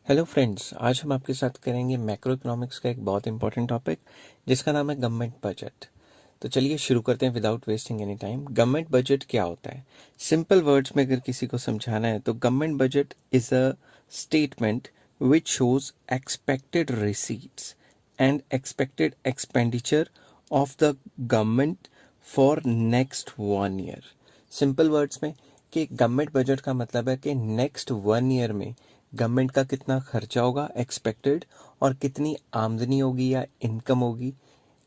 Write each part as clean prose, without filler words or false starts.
Hello friends, आज हम आपके साथ करेंगे मैक्रो इकोनॉमिक्स का एक बहुत इंपॉर्टेंट टॉपिक जिसका नाम है गवर्नमेंट बजट। तो चलिए शुरू करते हैं without wasting any time. Government budget क्या होता है? सिंपल वर्ड्स में अगर किसी को समझाना है तो government budget is a statement which shows expected receipts and expected expenditure of the government for next 1 year. Simple words में कि गवर्नमेंट बजट का मतलब है कि नेक्स्ट 1 ईयर में गवर्नमेंट का कितना खर्चा होगा एक्सपेक्टेड और कितनी आमदनी होगी या इनकम होगी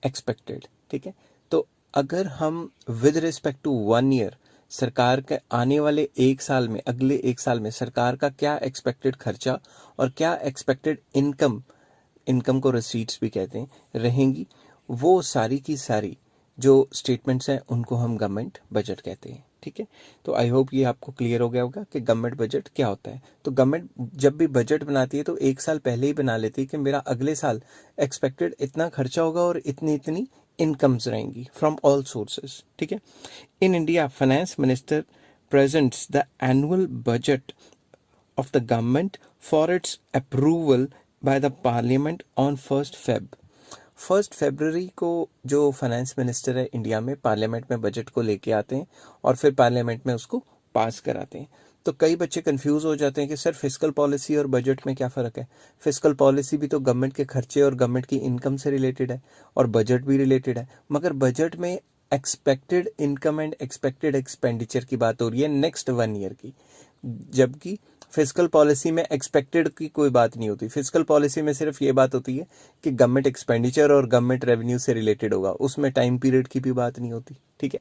एक्सपेक्टेड। ठीक है, तो अगर हम विद रिस्पेक्ट टू 1 ईयर सरकार के आने वाले 1 साल में, अगले 1 साल में सरकार का क्या एक्सपेक्टेड खर्चा और क्या एक्सपेक्टेड इनकम, इनकम को रिसीट्स भी कहते हैं, रहेंगी, वो सारी की सारी जो स्टेटमेंट्स हैं उनको हम गवर्नमेंट बजट कहते हैं। ठीक है, तो आई होप ये आपको क्लियर हो गया होगा कि गवर्नमेंट बजट क्या होता है। तो गवर्नमेंट जब भी बजट बनाती है तो 1 साल पहले ही बना लेती है कि मेरा अगले साल एक्सपेक्टेड इतना खर्चा होगा और इतनी इतनी इनकम्स रहेंगी फ्रॉम ऑल सोर्सेज। ठीक है, in India finance minister presents the annual budget of the government for its approval by the parliament on 1 फरवरी को जो फाइनेंस मिनिस्टर है इंडिया में पार्लियामेंट में बजट को लेके आते हैं और फिर पार्लियामेंट में उसको पास कराते हैं। तो कई बच्चे कंफ्यूज हो जाते हैं कि सर फिस्कल पॉलिसी और बजट में क्या फ़र्क है। फिस्कल पॉलिसी भी तो गवर्नमेंट के खर्चे और गवर्नमेंट की इनकम से रिलेटेड है और बजट भी रिलेटेड है, मगर बजट में expected income and expected expenditure की बात हो रही है नेक्स्ट 1 ईयर की, जबकि फिस्कल पॉलिसी में एक्सपेक्टेड की कोई बात नहीं होती। फिस्कल पॉलिसी में सिर्फ ये बात होती है कि गवर्नमेंट एक्सपेंडिचर और गवर्नमेंट रेवेन्यू से रिलेटेड होगा, उसमें टाइम पीरियड की भी बात नहीं होती। ठीक है,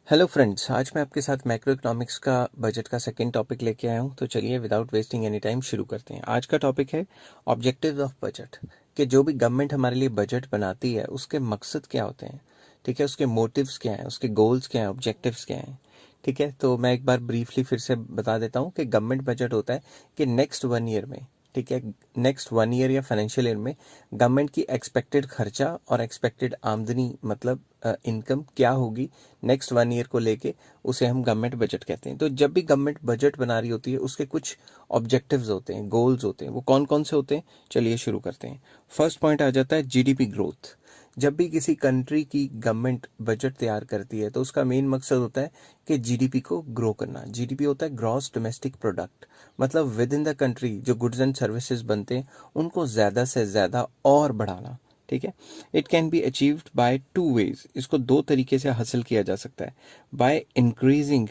हेलो फ्रेंड्स, आज मैं आपके साथ मैक्रो इकोनॉमिक्स का बजट का सेकंड टॉपिक लेके आया हूँ। तो चलिए विदाउट वेस्टिंग एनी टाइम शुरू करते हैं। आज का टॉपिक है ऑब्जेक्टिव्स ऑफ बजट, कि जो भी गवर्नमेंट हमारे लिए बजट बनाती है उसके मकसद क्या होते हैं। ठीक है, उसके मोटिव्स क्या हैं, उसके गोल्स क्या हैं, ऑब्जेक्टिव्स क्या हैं। ठीक है, तो मैं एक बार ब्रीफली फिर से बता देता हूँ कि गवर्नमेंट बजट होता है कि नेक्स्ट 1 ईयर में, ठीक है, नेक्स्ट 1 ईयर या फाइनेंशियल ईयर में गवर्नमेंट की एक्सपेक्टेड खर्चा और एक्सपेक्टेड आमदनी मतलब इनकम क्या होगी नेक्स्ट 1 ईयर को लेके, उसे हम गवर्नमेंट बजट कहते हैं। तो जब भी गवर्नमेंट बजट बना रही होती है उसके कुछ ऑब्जेक्टिव्स होते हैं, गोल्स होते हैं। वो कौन कौन से होते हैं, चलिए शुरू करते हैं। फर्स्ट पॉइंट आ जाता है जीडीपी ग्रोथ। जब भी किसी कंट्री की गवर्नमेंट बजट तैयार करती है तो उसका मेन मकसद होता है कि जीडीपी को ग्रो करना। जीडीपी होता है ग्रॉस डोमेस्टिक प्रोडक्ट, मतलब विद इन द कंट्री जो गुड्स एंड सर्विसेज बनते हैं उनको ज़्यादा से ज़्यादा और बढ़ाना। ठीक है, it can be achieved by 2 ways. इसको 2 तरीके से हासिल किया जा सकता है। बाय इंक्रीजिंग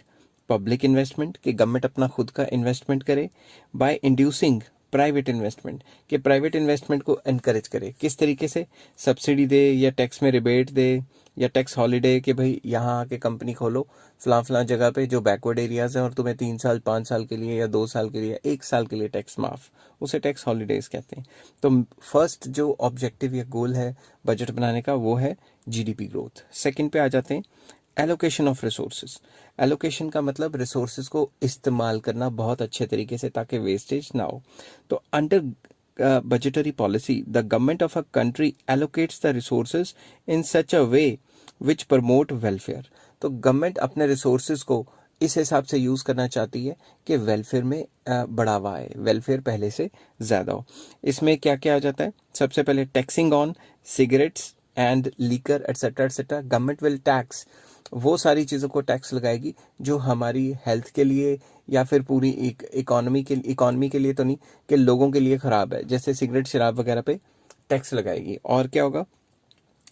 पब्लिक इन्वेस्टमेंट, कि गवर्नमेंट अपना खुद का इन्वेस्टमेंट करे। बाय इंड्यूसिंग प्राइवेट इन्वेस्टमेंट, कि प्राइवेट इन्वेस्टमेंट को एनकरेज करे। किस तरीके से? सब्सिडी दे या टैक्स में रिबेट दे या टैक्स हॉलीडे, कि भाई यहाँ आके कंपनी खोलो फलां फलां जगह पे जो बैकवर्ड एरियाज हैं और तुम्हें 3 साल 5 साल के लिए या 2 साल के लिए 1 साल के लिए टैक्स माफ, उसे टैक्स हॉलीडेज कहते हैं। तो फर्स्ट जो ऑब्जेक्टिव या गोल है बजट बनाने का वो है जीडीपी ग्रोथ। सेकंड पे आ जाते हैं एलोकेशन ऑफ रिसोर्सेज। एलोकेशन का मतलब रिसोर्सेज को इस्तेमाल करना बहुत अच्छे तरीके से ताकि वेस्टेज ना हो। तो under budgetary policy, the government of a country allocates the resources in such a way which promote welfare। तो गवर्नमेंट अपने रिसोर्सेज को इस हिसाब से यूज़ करना चाहती है कि वेलफेयर में बढ़ावा आए, वेलफेयर पहले से ज़्यादा हो। इसमें क्या क्या आ जाता है? सबसे पहले taxing on cigarettes and liquor etcetera etcetera. Government will tax, वो सारी चीज़ों को टैक्स लगाएगी जो हमारी हेल्थ के लिए या फिर पूरी इकोनॉमी के लिए तो नहीं, कि लोगों के लिए ख़राब है, जैसे सिगरेट शराब वगैरह पे टैक्स लगाएगी। और क्या होगा?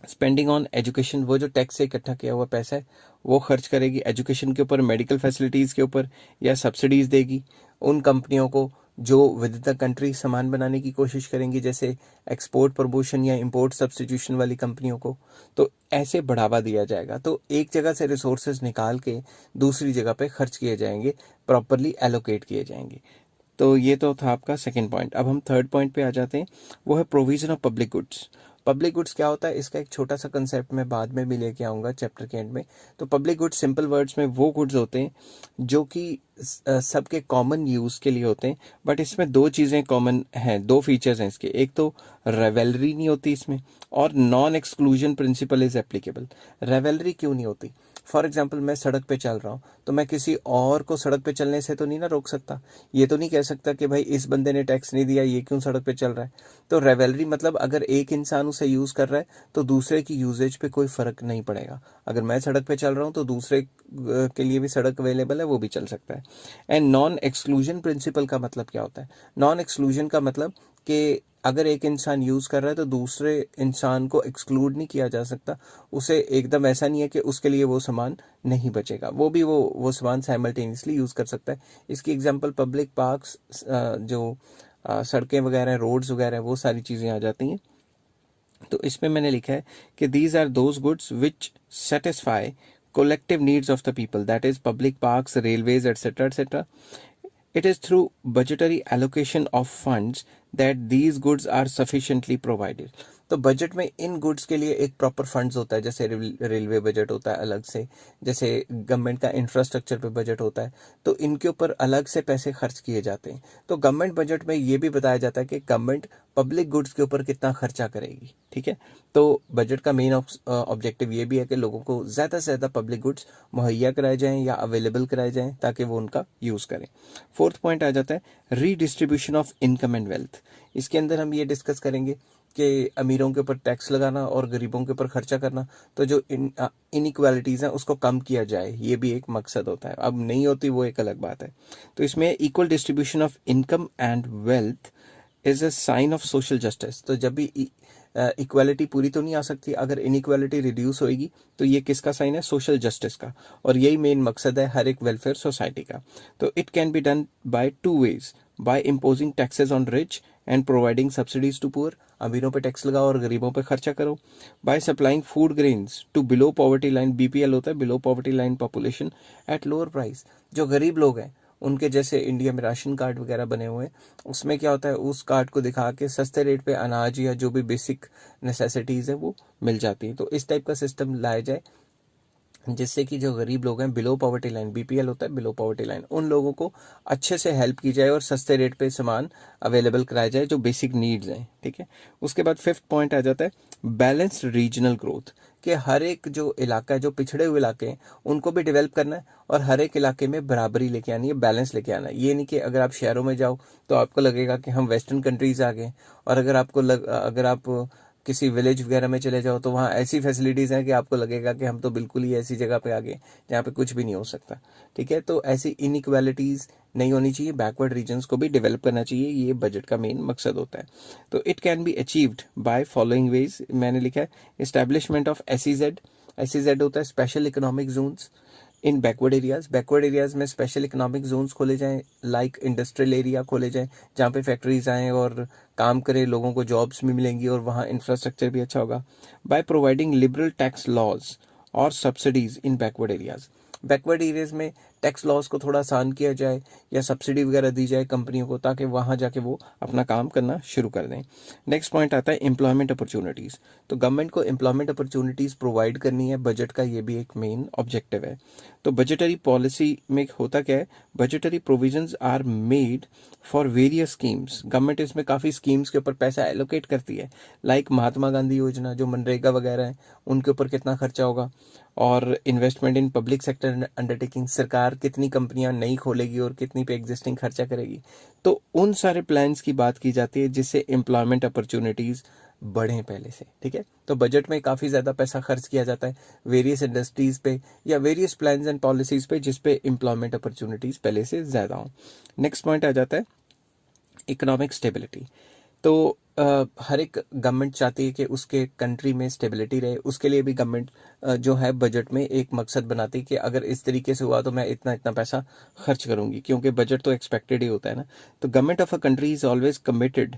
स्पेंडिंग ऑन एजुकेशन, वो जो टैक्स से इकट्ठा किया हुआ पैसा है वो खर्च करेगी एजुकेशन के ऊपर, मेडिकल फैसिलिटीज़ के ऊपर, या सब्सिडीज़ देगी उन कंपनियों को जो विद द कंट्री सामान बनाने की कोशिश करेंगी, जैसे एक्सपोर्ट प्रमोशन या इंपोर्ट सब्सटीट्यूशन वाली कंपनियों को। तो ऐसे बढ़ावा दिया जाएगा। तो एक जगह से रिसोर्सेज निकाल के दूसरी जगह पे खर्च किए जाएंगे, प्रॉपरली एलोकेट किए जाएंगे। तो ये तो था आपका सेकंड पॉइंट। अब हम थर्ड पॉइंट पे आ जाते हैं, वो है provision of public goods. Public goods क्या होता है, इसका एक छोटा सा कंसेप्ट मैं बाद में भी लेके आऊँगा चैप्टर के एंड में। तो पब्लिक गुड्स सिंपल वर्ड्स में वो गुड्स होते हैं जो कि सबके कॉमन यूज़ के लिए होते हैं, बट इसमें 2 चीज़ें कॉमन हैं, 2 फीचर्स हैं इसके। एक तो रेवेलरी नहीं होती इसमें, और non exclusion principle is applicable. Revelry क्यों नहीं होती? फॉर एग्जाम्पल मैं सड़क पे चल रहा हूँ, तो मैं किसी और को सड़क पे चलने से तो नहीं ना रोक सकता। ये तो नहीं कह सकता कि भाई इस बंदे ने टैक्स नहीं दिया, ये क्यों सड़क पे चल रहा है। तो रेवेलरी मतलब अगर एक इंसान उसे यूज कर रहा है तो दूसरे की यूजेज पे कोई फर्क नहीं पड़ेगा। अगर मैं सड़क पे चल रहा हूँ तो दूसरे के लिए भी सड़क अवेलेबल है, वो भी चल सकता है। एंड नॉन एक्सक्लूजन प्रिंसिपल का मतलब क्या होता है? नॉन एक्सक्लूजन का मतलब कि अगर एक इंसान यूज कर रहा है तो दूसरे इंसान को एक्सक्लूड नहीं किया जा सकता। उसे एकदम ऐसा नहीं है कि उसके लिए वो सामान नहीं बचेगा, वो भी वो सामान साइमल्टेनियसली यूज कर सकता है। इसकी एग्जांपल पब्लिक पार्क्स, जो सड़कें वगैरह, रोड्स वगैरह, वो सारी चीजें आ जाती हैं। तो इसमें मैंने लिखा है कि these are those goods which satisfy collective needs of the people, that is public parks, railways, etc., etc. It is through budgetary allocation of funds that these goods are sufficiently provided. तो budget में इन goods के लिए एक proper funds होता है, जैसे railway budget होता है अलग से, जैसे गवर्नमेंट का इंफ्रास्ट्रक्चर पे बजट होता है, तो इनके ऊपर अलग से पैसे खर्च किए जाते हैं। तो गवर्नमेंट बजट में ये भी बताया जाता है कि गवर्नमेंट पब्लिक गुड्स के ऊपर कितना खर्चा करेगी। ठीक है, तो बजट का मेन ऑब्जेक्टिव ये भी है कि लोगों को ज़्यादा से ज़्यादा पब्लिक गुड्स मुहैया कराए जाएं या अवेलेबल कराए जाएं ताकि वो उनका यूज़ करें। फोर्थ पॉइंट आ जाता है redistribution of income and wealth. इसके अंदर हम ये डिस्कस करेंगे कि अमीरों के ऊपर टैक्स लगाना और गरीबों के ऊपर खर्चा करना, तो जो इनइक्वालिटीज़ हैं उसको कम किया जाए, ये भी एक मकसद होता है। अब नहीं होती वो एक अलग बात है। तो इसमें equal distribution of income and wealth is a sign of social justice. तो जब भी इक्वालिटी पूरी तो नहीं आ सकती, अगर इनइक्वालिटी रिड्यूस होएगी तो ये किसका साइन है? सोशल जस्टिस का। और यही मेन मकसद है हर एक वेलफेयर सोसाइटी का। तो it can be done by two ways, by imposing taxes on rich and providing subsidies to poor. अमीरों पे टैक्स लगाओ और गरीबों पे खर्चा करो। By supplying food grains to below poverty line, BPL होता है below poverty line population, at lower price. जो गरीब लोग हैं उनके, जैसे इंडिया में राशन कार्ड वगैरह बने हुए हैं, उसमें क्या होता है, उस कार्ड को दिखा के सस्ते रेट पे अनाज या जो भी बेसिक नेसेसिटीज़ है वो मिल जाती है। तो इस टाइप का सिस्टम लाया जाए जिससे कि जो गरीब लोग हैं, बिलो पॉवर्टी लाइन, बीपीएल होता है बिलो पॉवर्टी लाइन, उन लोगों को अच्छे से हेल्प की जाए और सस्ते रेट पे सामान अवेलेबल कराया जाए जो बेसिक नीड्स हैं। ठीक है, उसके बाद फिफ्थ पॉइंट आ जाता है बैलेंस्ड रीजनल ग्रोथ, कि हर एक जो इलाका है, जो पिछड़े हुए इलाके हैं, उनको भी डेवलप करना है और हर एक इलाके में बराबरी लेके आनी है, बैलेंस लेके आना है। ये नहीं कि अगर आप शहरों में जाओ तो आपको लगेगा कि हम वेस्टर्न कंट्रीज आ गए, और अगर आप किसी विलेज वगैरह में चले जाओ तो वहाँ ऐसी फैसिलिटीज़ हैं कि आपको लगेगा कि हम तो बिल्कुल ही ऐसी जगह पे आ गए जहाँ पे कुछ भी नहीं हो सकता। ठीक है, तो ऐसी इनइक्वालिटीज़ नहीं होनी चाहिए, बैकवर्ड रीजन्स को भी डेवलप करना चाहिए, ये बजट का मेन मकसद होता है। तो it can be achieved by following veg, मैंने लिखा है एस्टैब्लिशमेंट ऑफ एसईजेड। एसईजेड होता है स्पेशल इकोनॉमिक जोन्स इन बैकवर्ड एरियाज। बैकवर्ड एरियाज में स्पेशल इकोनॉमिक जोन्स खोले जाएं, लाइक इंडस्ट्रियल एरिया खोले जाएं जहाँ पे फैक्ट्रीज आएँ और काम करें, लोगों को जॉब्स भी मिलेंगी और वहाँ इंफ्रास्ट्रक्चर भी अच्छा होगा। By providing liberal tax laws और subsidies in backward areas. Backward areas में टैक्स लॉज को थोड़ा आसान किया जाए या सब्सिडी वगैरह दी जाए कंपनियों को, ताकि वहाँ जाके वो अपना काम करना शुरू कर दें। नेक्स्ट पॉइंट आता है एम्प्लॉयमेंट अपॉर्चुनिटीज़। तो गवर्नमेंट को एम्प्लॉयमेंट अपॉर्चुनिटीज़ प्रोवाइड करनी है, बजट का ये भी एक मेन ऑब्जेक्टिव है। तो बजटरी पॉलिसी में होता क्या है, budgetary provisions are made for various schemes. Government इसमें काफ़ी स्कीम्स के ऊपर पैसा एलोकेट करती है, लाइक महात्मा गांधी योजना, जो मनरेगा वगैरह है, उनके ऊपर कितना खर्चा होगा, और investment in public sector undertaking, सरकार कितनी कंपनियां नई खोलेगी और कितनी पे एग्जिस्टिंग खर्चा करेगी। तो उन सारे प्लान्स की बात की जाती है जिससे एम्प्लॉयमेंट अपॉर्चुनिटीज़ बढ़ें पहले से। ठीक है, तो बजट में काफ़ी ज़्यादा पैसा खर्च किया जाता है वेरियस इंडस्ट्रीज़ पे या वेरियस प्लान्स एंड पॉलिसीज़ पे जिसपे एम्प्लॉयमेंट अपॉर्चुनिटीज़ पहले से ज़्यादा हों। नेक्स्ट पॉइंट आ जाता है इकोनॉमिक स्टेबिलिटी। तो हर एक गवर्नमेंट चाहती है कि उसके कंट्री में स्टेबिलिटी रहे, उसके लिए भी गवर्नमेंट जो है बजट में एक मकसद बनाती है कि अगर इस तरीके से हुआ तो मैं इतना इतना पैसा खर्च करूंगी, क्योंकि बजट तो एक्सपेक्टेड ही होता है ना। तो government of a country is always committed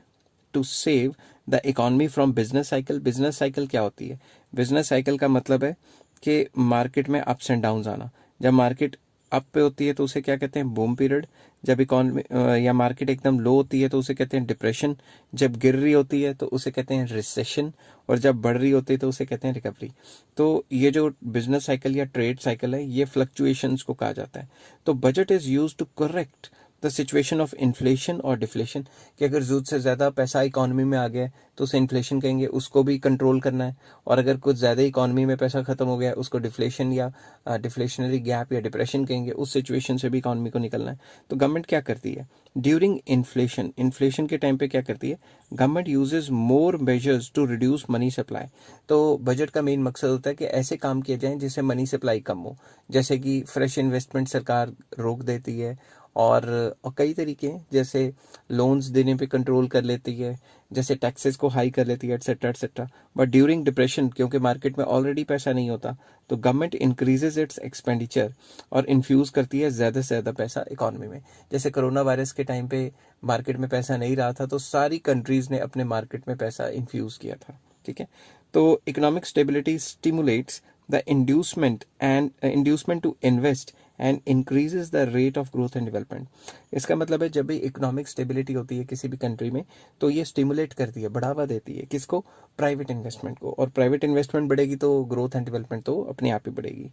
to save the economy from business cycle. Business cycle क्या होती है? बिजनेस साइकिल का मतलब है कि मार्केट में अप्स एंड डाउन्स आना। जब मार्केट अप पे होती है तो उसे क्या कहते हैं? Boom period. जब इकोनॉमी या मार्केट एकदम लो होती है तो उसे कहते हैं डिप्रेशन। जब गिर रही होती है तो उसे कहते हैं रिसेशन, और जब बढ़ रही होती है तो उसे कहते हैं रिकवरी। तो ये जो बिजनेस साइकिल या ट्रेड साइकिल है, ये फ्लक्चुएशंस को कहा जाता है। तो budget is use to correct the situation of inflation और डिफ्लेशन, कि अगर ज़रूरत से ज़्यादा पैसा इकोनॉमी में आ गया है तो उसे इन्फ्लेशन कहेंगे, उसको भी कंट्रोल करना है। और अगर कुछ ज़्यादा इकोनॉमी में पैसा खत्म हो गया है उसको डिफ्लेशन या डिफ्लेशनरी गैप या डिप्रेशन कहेंगे, उस सिचुएशन से भी इकोनॉमी को निकलना है। तो गवर्नमेंट क्या करती है ड्यूरिंग इन्फ्लेशन, इन्फ्लेशन के टाइम पे क्या करती है government uses more measures to reduce money supply. तो बजट का मेन मकसद होता है कि ऐसे काम किए जाएं जिससे मनी सप्लाई कम हो, जैसे कि फ्रेश इन्वेस्टमेंट सरकार रोक देती है, और कई तरीके हैं, जैसे लोन्स देने पे कंट्रोल कर लेती है, जैसे टैक्सेस को हाई कर लेती है, etcetera etcetera. But during depression, क्योंकि मार्केट में ऑलरेडी पैसा नहीं होता, तो गवर्नमेंट इंक्रीजेज इट्स एक्सपेंडिचर और इन्फ्यूज़ करती है ज़्यादा से ज़्यादा पैसा इकोनॉमी में। जैसे कोरोना वायरस के टाइम पे मार्केट में पैसा नहीं रहा था तो सारी कंट्रीज़ ने अपने मार्केट में पैसा इन्फ्यूज़ किया था। ठीक है, तो economic stability stimulates the inducement to invest and increases the rate of growth and development. इसका मतलब है जब भी इकोनॉमिक स्टेबिलिटी होती है किसी भी कंट्री में तो ये स्टिमुलेट करती है, बढ़ावा देती है किसको, प्राइवेट इन्वेस्टमेंट को, और प्राइवेट इन्वेस्टमेंट बढ़ेगी तो ग्रोथ एंड डेवलपमेंट तो अपने आप ही बढ़ेगी।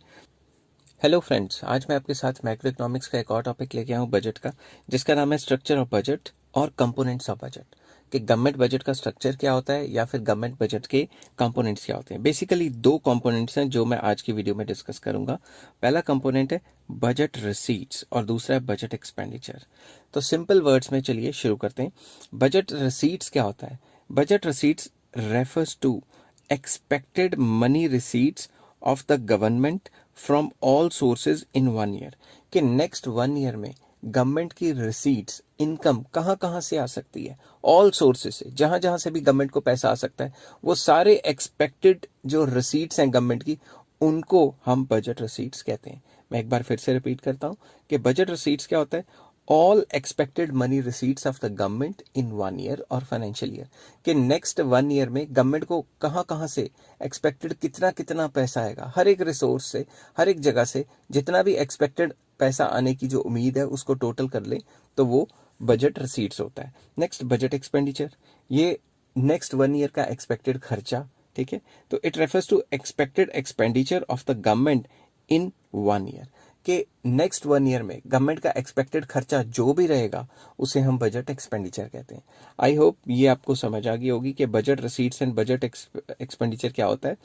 हेलो फ्रेंड्स, आज मैं आपके साथ मैक्रो इकोनॉमिक्स का एक और टॉपिक लेके आया हूँ बजट का, जिसका नाम है स्ट्रक्चर ऑफ बजट और कंपोनेंट्स ऑफ बजट, कि गवर्नमेंट बजट का स्ट्रक्चर क्या होता है या फिर गवर्नमेंट बजट के कंपोनेंट्स क्या होते हैं। बेसिकली दो कंपोनेंट्स हैं जो मैं आज की वीडियो में डिस्कस करूंगा। पहला कंपोनेंट है बजट रिसीट्स और दूसरा है बजट एक्सपेंडिचर। तो सिंपल वर्ड्स में चलिए शुरू करते हैं। बजट रिसीट्स क्या होता है? Budget receipts refers to expected money receipts of the government from all sources in 1 year, कि नेक्स्ट 1 ईयर में गवर्नमेंट की रिसीट्स इनकम कहाँ कहाँ से आ सकती है, ऑल सोर्सेज से, जहां जहां से भी गवर्नमेंट को पैसा आ सकता है, वो सारे एक्सपेक्टेड जो रिसीट्स हैं गवर्नमेंट की, उनको हम बजट रिसीट्स कहते हैं। मैं एक बार फिर से रिपीट करता हूं कि बजट रिसीट्स क्या होता है? All expected money receipts of the government in 1 year और फाइनेंशियल ईयर, कि नेक्स्ट 1 ईयर में गवर्नमेंट को कहाँ कहाँ से एक्सपेक्टेड कितना कितना पैसा आएगा, हर एक रिसोर्स से, हर एक जगह से जितना भी एक्सपेक्टेड पैसा आने की जो उम्मीद है उसको टोटल कर ले तो वो बजट रिसीट्स होता है। नेक्स्ट बजट एक्सपेंडिचर, ये नेक्स्ट 1 ईयर का एक्सपेक्टेड खर्चा। ठीक है, तो it refers to expected expenditure of the government in 1 year, कि नेक्स्ट 1 ईयर में गवर्नमेंट का एक्सपेक्टेड खर्चा जो भी रहेगा उसे हम बजट एक्सपेंडिचर कहते हैं। आई होप ये आपको समझ आ गई होगी कि budget receipts and budget expenditure क्या होता है।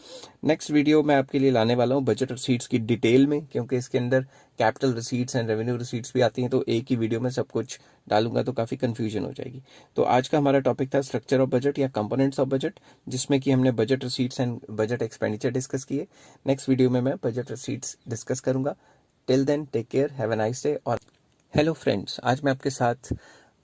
नेक्स्ट वीडियो मैं आपके लिए लाने वाला हूँ बजट रिसीट्स की डिटेल में, क्योंकि इसके अंदर capital receipts and revenue receipts भी आती हैं, तो एक ही वीडियो में सब कुछ डालूंगा तो काफ़ी कंफ्यूजन हो जाएगी। तो आज का हमारा टॉपिक था स्ट्रक्चर ऑफ बजट या कंपोनेंट्स ऑफ बजट, जिसमें कि हमने budget receipts and budget expenditure discuss किए। नेक्स्ट वीडियो में मैं बजट रिसीट्स डिस्कस करूंगा। Till then take care, have a nice day. और हेलो फ्रेंड्स, आज मैं आपके साथ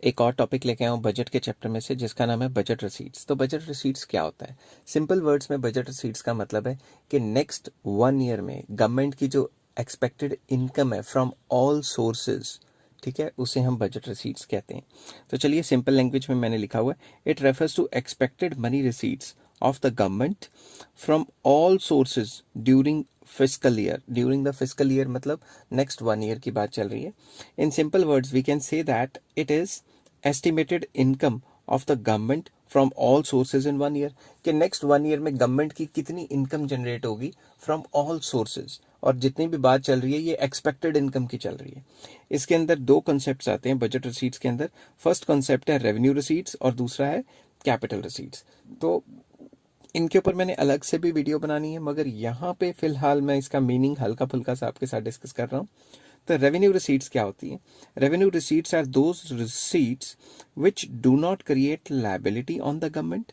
एक और टॉपिक लेके आया हूँ बजट के चैप्टर में से, जिसका नाम है बजट रिसीट्स। तो बजट रिसीट्स क्या होता है? सिंपल वर्ड्स में बजट रिसीट्स का मतलब है कि नेक्स्ट 1 ईयर में गवर्नमेंट की जो एक्सपेक्टेड इनकम है फ्रॉम ऑल सोर्सेज, ठीक है, उसे हम बजट रिसीट्स कहते हैं। तो चलिए सिंपल लैंग्वेज में मैंने लिखा हुआ है, it refers to expected money receipts of the government from all sources during fiscal year. During the fiscal year मतलब नेक्स्ट 1 ईयर की बात चल रही है। In simple words we can say that it is estimated income of the government from all sources in 1 year, कि next 1 year में government की कितनी इनकम जनरेट होगी फ्रॉम ऑल सोर्सेज, और जितनी भी बात चल रही है ये एक्सपेक्टेड इनकम की चल रही है। इसके अंदर दो कॉन्सेप्ट्स आते हैं बजट रिसीट्स के अंदर। फर्स्ट कॉन्सेप्ट है रेवेन्यू रिसीट्स और दूसरा है कैपिटल रिसीट्स। तो इनके ऊपर मैंने अलग से भी वीडियो बनानी है, मगर यहाँ पे फिलहाल मैं इसका मीनिंग हल्का फुल्का सा आपके साथ डिस्कस कर रहा हूँ। तो रेवेन्यू रिसीट्स क्या होती है? Revenue receipts are those receipts which do not create liability on the government.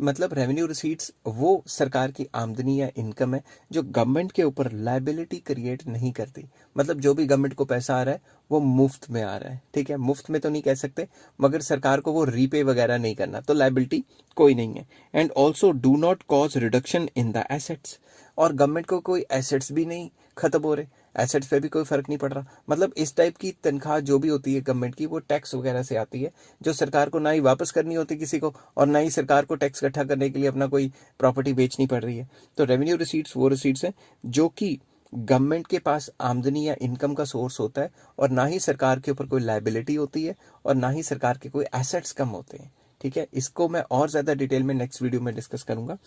मतलब रेवेन्यू रिसीट्स वो सरकार की आमदनी या इनकम है जो गवर्नमेंट के ऊपर लायबिलिटी क्रिएट नहीं करती। मतलब जो भी गवर्नमेंट को पैसा आ रहा है वो मुफ्त में आ रहा है। ठीक है, मुफ्त में तो नहीं कह सकते, मगर सरकार को वो रीपे वगैरह नहीं करना, तो लायबिलिटी कोई नहीं है। And also do not cause reduction in the assets, और गवर्नमेंट को कोई एसेट्स भी नहीं खत्म हो रहे, एसेट्स पे भी कोई फर्क नहीं पड़ रहा। मतलब इस टाइप की तनख्वाह जो भी होती है गवर्नमेंट की वो टैक्स वगैरह से आती है, जो सरकार को ना ही वापस करनी होती किसी को, और ना ही सरकार को टैक्स इकट्ठा करने के लिए अपना कोई प्रॉपर्टी बेचनी पड़ रही है। तो रेवेन्यू रिसीट्स वो रिसीट्स हैं जो कि गवर्नमेंट के पास आमदनी या इनकम का सोर्स होता है, और ना ही सरकार के ऊपर कोई लायबिलिटी होती है, और ना ही सरकार के कोई एसेट्स कम होते हैं। ठीक है, इसको मैं और ज्यादा डिटेल में नेक्स्ट वीडियो में डिस्कस करूंगा।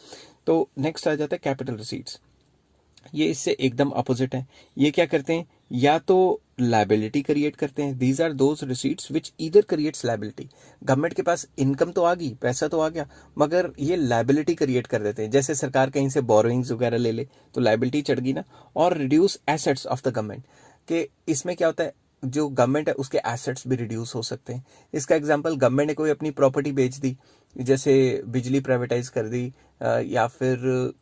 तो नेक्स्ट आ जाता है कैपिटल रिसीट्स। ये इससे एकदम अपोजिट है। ये क्या करते हैं? या तो लाइबिलिटी क्रिएट करते हैं। These are those receipts which either creates liability. Government के पास इनकम तो आ गई, पैसा तो आ गया, मगर ये लाइबिलिटी क्रिएट कर देते हैं। जैसे सरकार कहीं से बोरोइंग्स वगैरह ले ले तो लाइबिलिटी चढ़ गई ना। और reduce assets of the government, के इसमें क्या होता है, जो गवर्नमेंट है उसके एसेट्स भी रिड्यूस हो सकते हैं। इसका एग्जांपल, गवर्नमेंट ने कोई अपनी प्रॉपर्टी बेच दी, जैसे बिजली प्राइवेटाइज कर दी, या फिर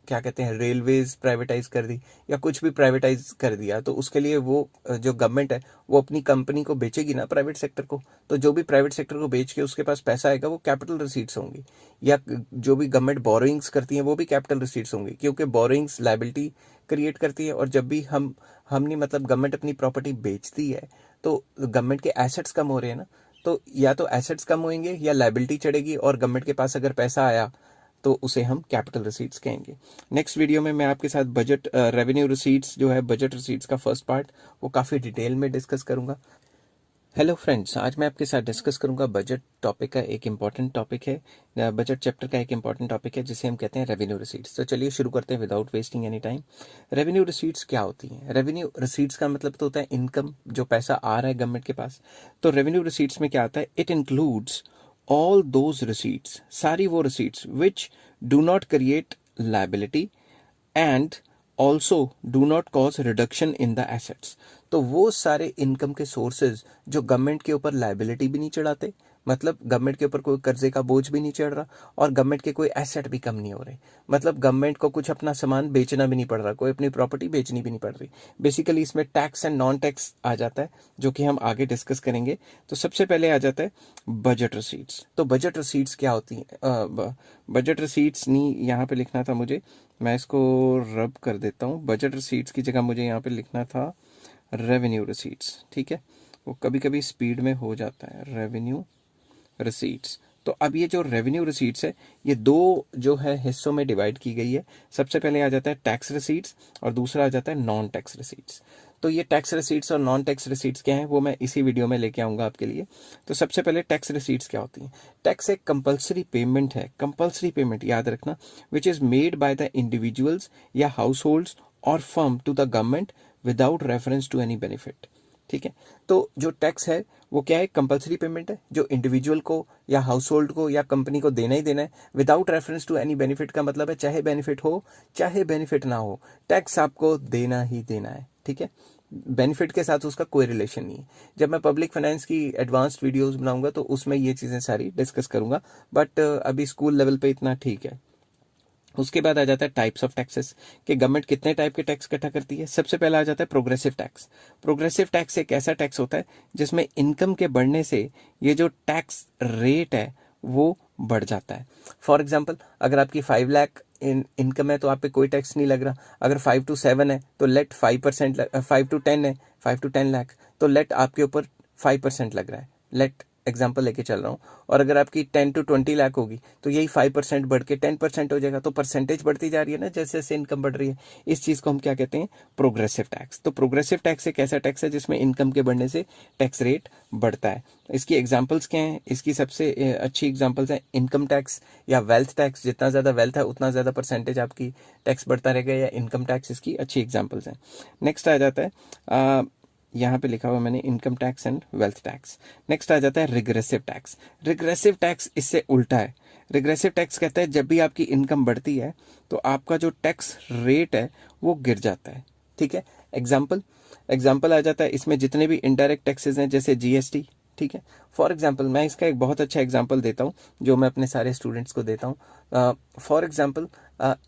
क्या कहते हैं रेलवेज प्राइवेटाइज कर दी, या कुछ भी प्राइवेटाइज कर दिया, तो उसके लिए वो जो गवर्नमेंट है वो अपनी कंपनी को बेचेगी ना प्राइवेट सेक्टर को। तो जो भी प्राइवेट सेक्टर को बेच के उसके पास पैसा आएगा वो कैपिटल रिसीट्स होंगी। या जो भी गवर्नमेंट बोरोइंग्स करती है वो भी कैपिटल रिसीट्स होंगी, क्योंकि बोरोइंग्स लाइबिलिटी क्रिएट करती है। और जब भी हमने मतलब गवर्नमेंट अपनी प्रॉपर्टी बेचती है तो गवर्नमेंट के एसेट्स कम हो रहे हैं ना। तो या तो एसेट्स कम होंगे या लाइबिलिटी चढ़ेगी, और गवर्नमेंट के पास अगर पैसा आया तो उसे हम कैपिटल रिसीट्स कहेंगे। नेक्स्ट वीडियो में मैं आपके साथ बजट रेवेन्यू रिसीट्स जो है, बजट रिसीट्स का फर्स्ट पार्ट, वो काफ़ी डिटेल में डिस्कस करूंगा। हेलो फ्रेंड्स, आज मैं आपके साथ डिस्कस करूंगा बजट टॉपिक का एक इम्पॉर्टेंट टॉपिक है, बजट चैप्टर का एक इम्पॉर्टेंट टॉपिक है जिसे हम कहते हैं रेवेन्यू रिसीट्स। तो चलिए शुरू करते हैं without wasting any time. Revenue receipts क्या होती हैं? रेवेन्यू रिसीट्स का मतलब तो होता है इनकम, जो पैसा आ रहा है गवर्नमेंट के पास। तो रेवेन्यू रिसीट्स में क्या आता है? It includes all those receipts, सारी वो receipts which do not create liability and also do not cause reduction in the assets. तो वो सारे इनकम के सोर्सेज जो गवर्नमेंट के ऊपर लाइबिलिटी भी नहीं चढ़ाते, मतलब गवर्नमेंट के ऊपर कोई कर्जे का बोझ भी नहीं चढ़ रहा, और गवर्नमेंट के कोई एसेट भी कम नहीं हो रहे, मतलब गवर्नमेंट को कुछ अपना सामान बेचना भी नहीं पड़ रहा, कोई अपनी प्रॉपर्टी बेचनी भी नहीं पड़ रही। बेसिकली इसमें टैक्स एंड नॉन टैक्स आ जाता है, जो कि हम आगे डिस्कस करेंगे। तो सबसे पहले आ जाता है बजट रिसीट्स। तो बजट रिसीट्स क्या होती हैं? बजट रिसीट्स नहीं यहाँ पे लिखना था मुझे, मैं इसको रब कर देता हूँ। बजट रिसीट्स की जगह मुझे यहाँ पे लिखना था रेवेन्यू रिसीट्स, ठीक है, वो कभी कभी स्पीड में हो जाता है। Revenue receipts. तो अब ये जो रेवेन्यू रिसीट्स है, ये दो जो है हिस्सों में डिवाइड की गई है। सबसे पहले आ जाता है टैक्स रिसीट्स और दूसरा आ जाता है नॉन टैक्स रिसीट्स। तो ये टैक्स रिसीट्स और नॉन टैक्स रिसीट्स क्या है वो मैं इसी वीडियो में लेके आऊंगा आपके लिए। तो सबसे पहले टैक्स रिसीट्स क्या होती हैं? टैक्स एक कंपलसरी पेमेंट है, कंपलसरी पेमेंट याद रखना, which is made by the individuals या हाउस और firm to the government without reference to any benefit. ठीक है, तो जो टैक्स है वो क्या है? कंपलसरी पेमेंट है, जो इंडिविजुअल को या हाउस होल्ड को या कंपनी को देना ही देना है, without reference to any benefit का मतलब है चाहे बेनिफिट हो चाहे बेनिफिट ना हो, टैक्स आपको देना ही देना है। ठीक है, बेनिफिट के साथ उसका कोई रिलेशन नहीं है। जब मैं पब्लिक फाइनेंस की एडवांस्ड वीडियोस बनाऊंगा तो उसमें ये चीज़ें सारी डिस्कस करूंगा, बट अभी स्कूल लेवल पे इतना ठीक है। उसके बाद आ जाता है टाइप्स ऑफ टैक्सेस, कि गवर्नमेंट कितने टाइप के टैक्स इकट्ठा करती है। सबसे पहला आ जाता है प्रोग्रेसिव टैक्स। प्रोग्रेसिव टैक्स एक ऐसा टैक्स होता है जिसमें इनकम के बढ़ने से ये जो टैक्स रेट है वो बढ़ जाता है। फॉर एग्जाम्पल, अगर आपकी 5 लाख इनकम है तो आप पे कोई टैक्स नहीं लग रहा। अगर 5 to 7 है तो लेट 5%, 5 to 10 है, 5 to 10 लाख तो लेट आपके ऊपर 5% लग रहा है, लेट एग्जाम्पल लेके चल रहा हूँ। और अगर आपकी 10 to 20 लाख होगी तो यही 5% बढ़ के 10% हो जाएगा। तो परसेंटेज बढ़ती जा रही है ना जैसे जैसे इनकम बढ़ रही है। इस चीज़ को हम क्या कहते हैं? Progressive tax. तो प्रोग्रेसिव टैक्स एक ऐसा टैक्स है जिसमें इनकम के बढ़ने से टैक्स रेट बढ़ता है। इसकी एग्जाम्पल्स क्या हैं? इसकी सबसे अच्छी एग्जाम्पल्स हैं इनकम टैक्स या वेल्थ टैक्स। जितना ज़्यादा वेल्थ है उतना ज़्यादा परसेंटेज आपकी टैक्स बढ़ता रहेगा, या इनकम टैक्स इसकी अच्छी एग्जाम्पल्स हैं। नेक्स्ट आ जाता है यहाँ पे लिखा हुआ मैंने income tax and wealth tax. Next आ जाता है रिग्रेसिव टैक्स। रिग्रेसिव टैक्स इससे उल्टा है। रिग्रेसिव टैक्स कहता है जब भी आपकी इनकम बढ़ती है तो आपका जो टैक्स रेट है वो गिर जाता है। ठीक है, एग्जाम्पल आ जाता है इसमें जितने भी इनडायरेक्ट टैक्सेस हैं जैसे जीएसटी। ठीक है, फॉर एग्जाम्पल मैं इसका एक बहुत अच्छा एग्जाम्पल देता हूँ जो मैं अपने सारे स्टूडेंट्स को देता हूँ। फॉर एग्जाम्पल,